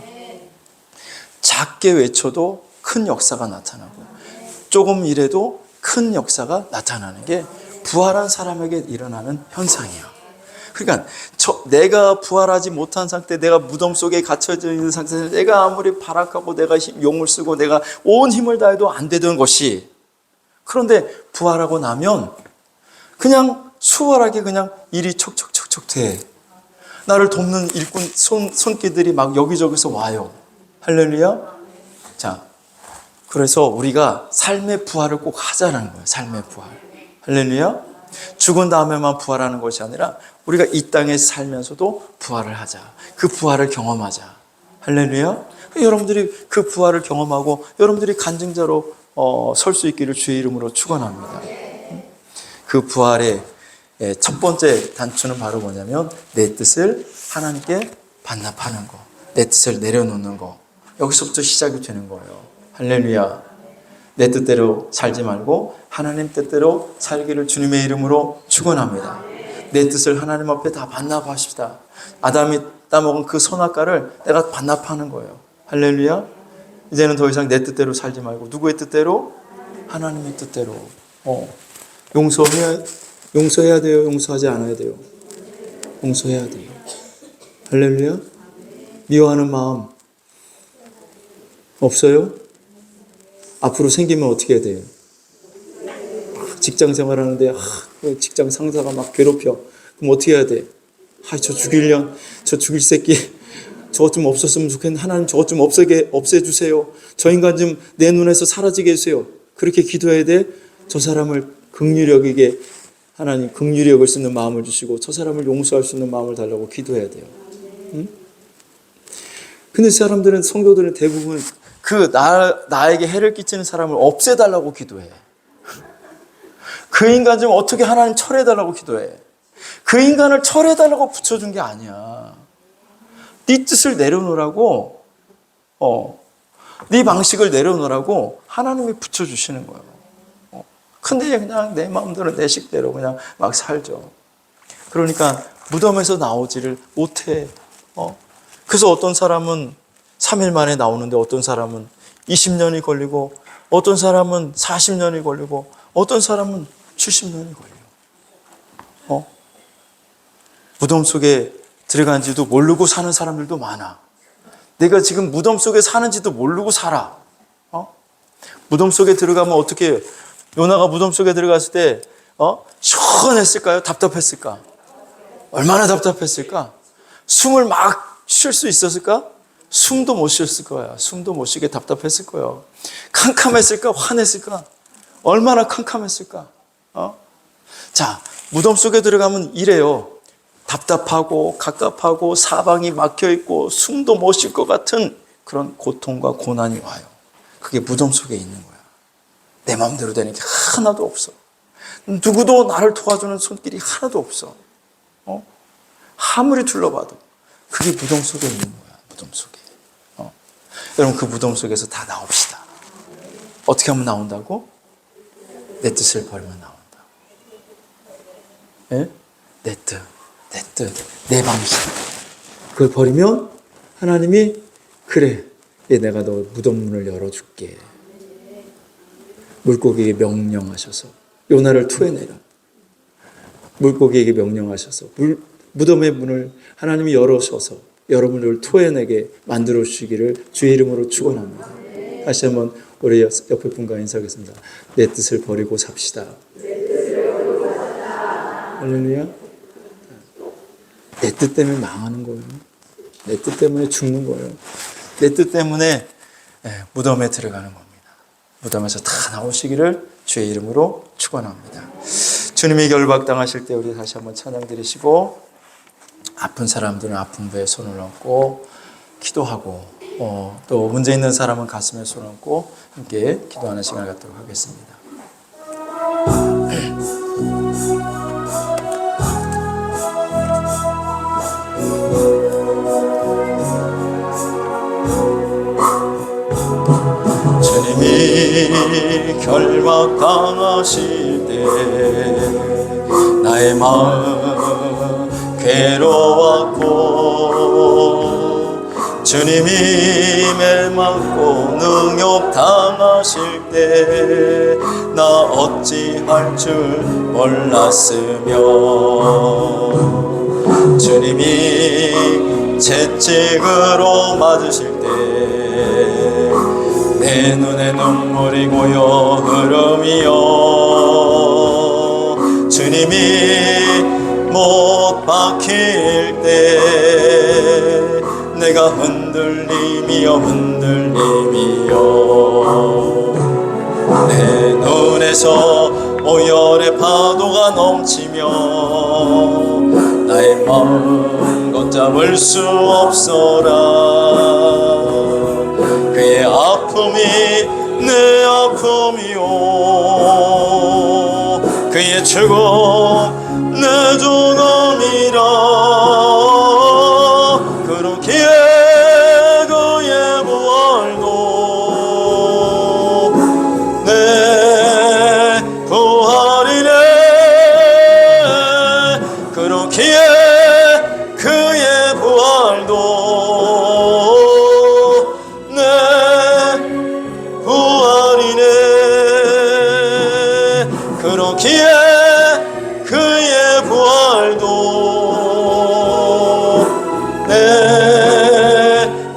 작게 외쳐도 큰 역사가 나타나고 조금 일해도 큰 역사가 나타나는 게 부활한 사람에게 일어나는 현상이에요. 그러니까 내가 부활하지 못한 상태, 내가 무덤 속에 갇혀져 있는 상태에서 내가 아무리 발악하고 내가 용을 쓰고 내가 온 힘을 다해도 안 되던 것이, 그런데 부활하고 나면 그냥 수월하게 그냥 일이 척척척척 돼. 나를 돕는 일꾼 손길들이 막 여기저기서 와요. 할렐루야. 자, 그래서 우리가 삶의 부활을 꼭 하자는 거예요. 삶의 부활. 할렐루야. 죽은 다음에만 부활하는 것이 아니라 우리가 이 땅에 살면서도 부활을 하자. 그 부활을 경험하자. 할렐루야. 여러분들이 그 부활을 경험하고 여러분들이 간증자로 설 수 있기를 주의 이름으로 축원합니다. 그 부활의 첫 번째 단추는 바로 뭐냐면 내 뜻을 하나님께 반납하는 거, 내 뜻을 내려놓는 거. 여기서부터 시작이 되는 거예요. 할렐루야. 내 뜻대로 살지 말고 하나님 뜻대로 살기를 주님의 이름으로 축원합니다. 내 뜻을 하나님 앞에 다 반납하십시다. 아담이 따먹은 그 선악과를 내가 반납하는 거예요. 할렐루야. 이제는 더 이상 내 뜻대로 살지 말고 누구의 뜻대로? 하나님의 뜻대로. 용서해야 돼요? 용서하지 않아야 돼요? 용서해야 돼요. 할렐루야. 미워하는 마음 없어요? 앞으로 생기면 어떻게 해야 돼요? 직장 생활하는데 직장 상사가 막 괴롭혀. 그럼 어떻게 해야 돼? 저 죽일 새끼 저것 좀 없었으면 좋겠는데 하나님 저것 좀 없애주세요. 저 인간 좀 내 눈에서 사라지게 해주세요. 그렇게 기도해야 돼. 저 사람을 긍휼히 여기게 하나님 긍휼히 여길 수 있는 마음을 주시고 저 사람을 용서할 수 있는 마음을 달라고 기도해야 돼요. 응? 근데 사람들은, 성도들은 대부분 나에게 해를 끼치는 사람을 없애달라고 기도해. 그 인간 좀 어떻게 하나님 철회해달라고 기도해. 그 인간을 철회해달라고 붙여준 게 아니야. 네 뜻을 내려놓으라고, 네 방식을 내려놓으라고 하나님이 붙여주시는 거예요. 근데 그냥 내 마음대로 내 식대로 그냥 막 살죠. 그러니까 무덤에서 나오지를 못해. 그래서 어떤 사람은 3일 만에 나오는데 어떤 사람은 20년이 걸리고 어떤 사람은 40년이 걸리고 어떤 사람은 70년이 걸려. 무덤 속에 들어간지도 모르고 사는 사람들도 많아. 내가 지금 무덤 속에 사는지도 모르고 살아. 무덤 속에 들어가면 어떻게, 요나가 무덤 속에 들어갔을 때 시원했을까요? 답답했을까? 얼마나 답답했을까? 숨을 막 쉴 수 있었을까? 숨도 못 쉬었을 거야. 숨도 못 쉬게 답답했을 거예요. 캄캄했을까? 화냈을까? 얼마나 캄캄했을까? 자, 무덤 속에 들어가면 이래요. 답답하고 갑갑하고 사방이 막혀있고 숨도 못 쉴 것 같은 그런 고통과 고난이 와요. 그게 무덤 속에 있는 거야. 내 마음대로 되는 게 하나도 없어. 누구도 나를 도와주는 손길이 하나도 없어. 아무리 둘러봐도 그게 무덤 속에 있는 거야. 무덤 속에. 여러분, 그 무덤 속에서 다 나옵시다. 어떻게 하면 나온다고? 내 뜻을 버리면 나온다. 예? 내 뜻, 내 방식. 그걸 버리면 하나님이 그래, 내가 너 무덤 문을 열어줄게. 물고기에게 명령하셔서 요나를 토해내라. 물고기에게 명령하셔서 무덤의 문을 하나님이 열어셔서 여러분을 토해내게 만들어 주시기를 주의 이름으로 축원합니다. 다시 한번 우리 옆에 분과 인사하겠습니다. 내 뜻을 버리고 삽시다. 할렐루야. 내 뜻 때문에 망하는 거예요. 내 뜻 때문에 죽는 거예요. 내 뜻 때문에 무덤에 들어가는 겁니다. 무덤에서 다 나오시기를 주의 이름으로 축원합니다. 주님이 결박당하실 때 우리 다시 한번 찬양 드리시고, 아픈 사람들은 아픈 배에 손을 얹고 기도하고, 또 문제 있는 사람은 가슴에 손을 얹고 함께 기도하는 시간을 갖도록 하겠습니다. 주님이 결박당하실 때 나의 마음 괴로웠고, 주님이 매맞고 능욕당하실 때 나 어찌할 줄 몰랐으며, 주님이 채찍으로 맞으실 때 내 눈에 눈물이 고여 흐름이여, 주님이 못 박힐 때 내가 흔들림이여 내 눈에서 오열의 파도가 넘치며 나의 마음 걷잡을 수 없어라. 아픔이 내 아픔이요 그의 죽음 내 죽음이라 그렇기에 그의 부활도 내 부활이네 그렇기에 그의 부활도 내 부활이네 그렇기에 그의 부활도 내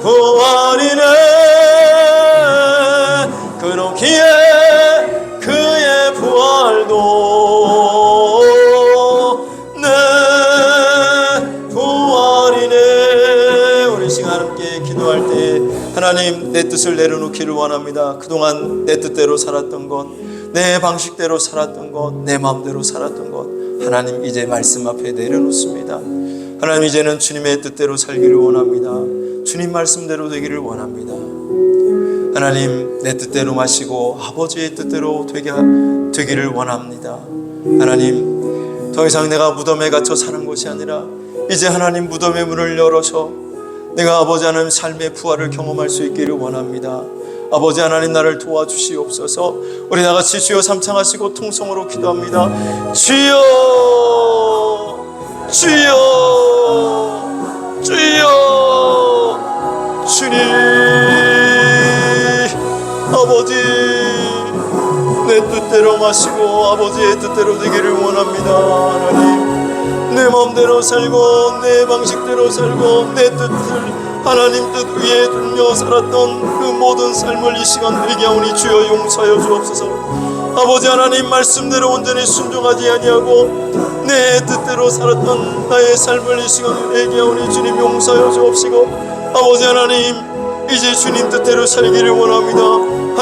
부활이네 그렇기에 그의 부활도 내 부활이네. 우리 시간 함께 기도할 때 하나님 내 뜻을 내려놓기를 원합니다. 그동안 내 뜻대로 살았던 것, 내 방식대로 살았던 것, 내 마음대로 살았던 것 하나님 이제 말씀 앞에 내려놓습니다. 하나님 이제는 주님의 뜻대로 살기를 원합니다. 주님 말씀대로 되기를 원합니다. 하나님 내 뜻대로 마시고 아버지의 뜻대로 되기를 원합니다. 하나님 더 이상 내가 무덤에 갇혀 사는 것이 아니라 이제 하나님 무덤의 문을 열어서 내가 아버지 하나님 삶의 부활을 경험할 수 있기를 원합니다. 아버지 하나님 나를 도와주시옵소서. 우리 다같이 주여 삼창하시고 통성으로 기도합니다. 주여 주여 주여 주님 아버지 내 뜻대로 마시고 아버지의 뜻대로 되기를 원합니다. 하나님 내 마음대로 살고 내 방식대로 살고 내 뜻을 하나님 뜻 위에 두며 살았던 그 모든 삶을 이 시간 회개하오니 주여 용서하여 주옵소서. 아버지 하나님 말씀대로 온전히 순종하지 아니하고 내 뜻대로 살았던 나의 삶을 이 시간 회개하오니 주님 용서하여 주옵시고 아버지 하나님 이제 주님 뜻대로 살기를 원합니다.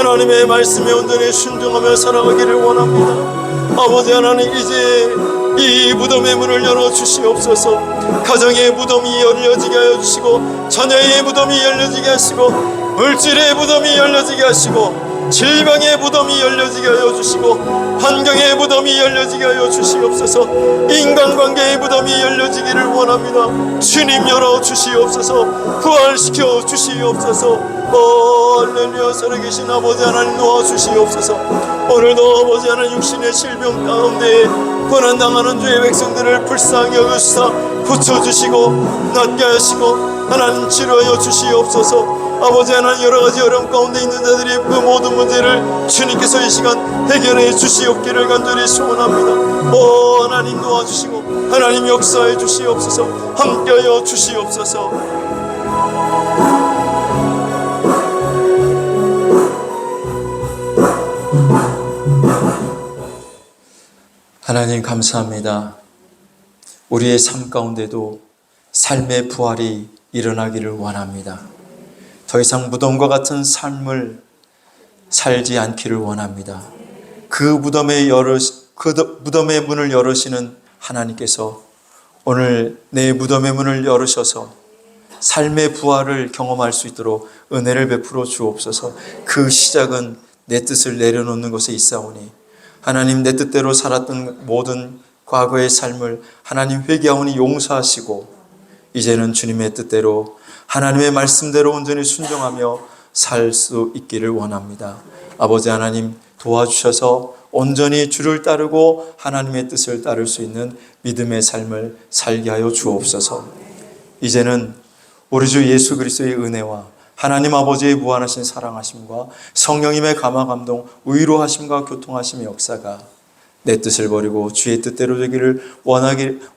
하나님의 말씀에 온전히 순종하며 살아가기를 원합니다. 아버지 하나님 이제 이 무덤의 문을 열어주시옵소서. 가정의 무덤이 열려지게 하여 주시고 자녀의 무덤이 열려지게 하시고 물질의 무덤이 열려지게 하시고 질병의 무덤이 열려지게 하여 주시고 환경의 무덤이 열려지게 하여 주시옵소서. 인간관계의 무덤이 열려지기를 원합니다. 주님 열어주시옵소서. 부활시켜 주시옵소서. 할렐루야. 살아계신 아버지 하나님 도와주시옵소서. 오늘도 아버지 하나님 육신의 질병 가운데 고난당하는 주의 백성들을 불쌍히 여기시사 붙여주시고 낫게 하시고 하나님 치료하여 주시옵소서. 아버지 하나님 여러가지 어려움 가운데 있는 자들이 그 모든 문제를 주님께서 이 시간 해결해 주시옵기를 간절히 소원합니다. 하나님 도와주시고 하나님 역사해 주시옵소서. 함께하여 주시옵소서. 하나님 감사합니다. 우리의 삶 가운데도 삶의 부활이 일어나기를 원합니다. 더 이상 무덤과 같은 삶을 살지 않기를 원합니다. 그 무덤의 문을 열으시는 하나님께서 오늘 내 무덤의 문을 열으셔서 삶의 부활을 경험할 수 있도록 은혜를 베풀어 주옵소서. 그 시작은 내 뜻을 내려놓는 것에 있사오니 하나님 내 뜻대로 살았던 모든 과거의 삶을 하나님 회개하오니 용서하시고 이제는 주님의 뜻대로 하나님의 말씀대로 온전히 순종하며 살 수 있기를 원합니다. 아버지 하나님 도와주셔서 온전히 주를 따르고 하나님의 뜻을 따를 수 있는 믿음의 삶을 살게 하여 주옵소서. 이제는 우리 주 예수 그리스도의 은혜와 하나님 아버지의 무한하신 사랑하심과 성령님의 감화감동 위로하심과 교통하심의 역사가 내 뜻을 버리고 주의 뜻대로 되기를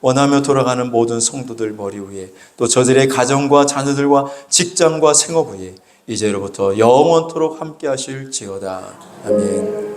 원하며 돌아가는 모든 성도들 머리 위에 또 저들의 가정과 자녀들과 직장과 생업 위에 이제로부터 영원토록 함께 하실지어다. 아멘.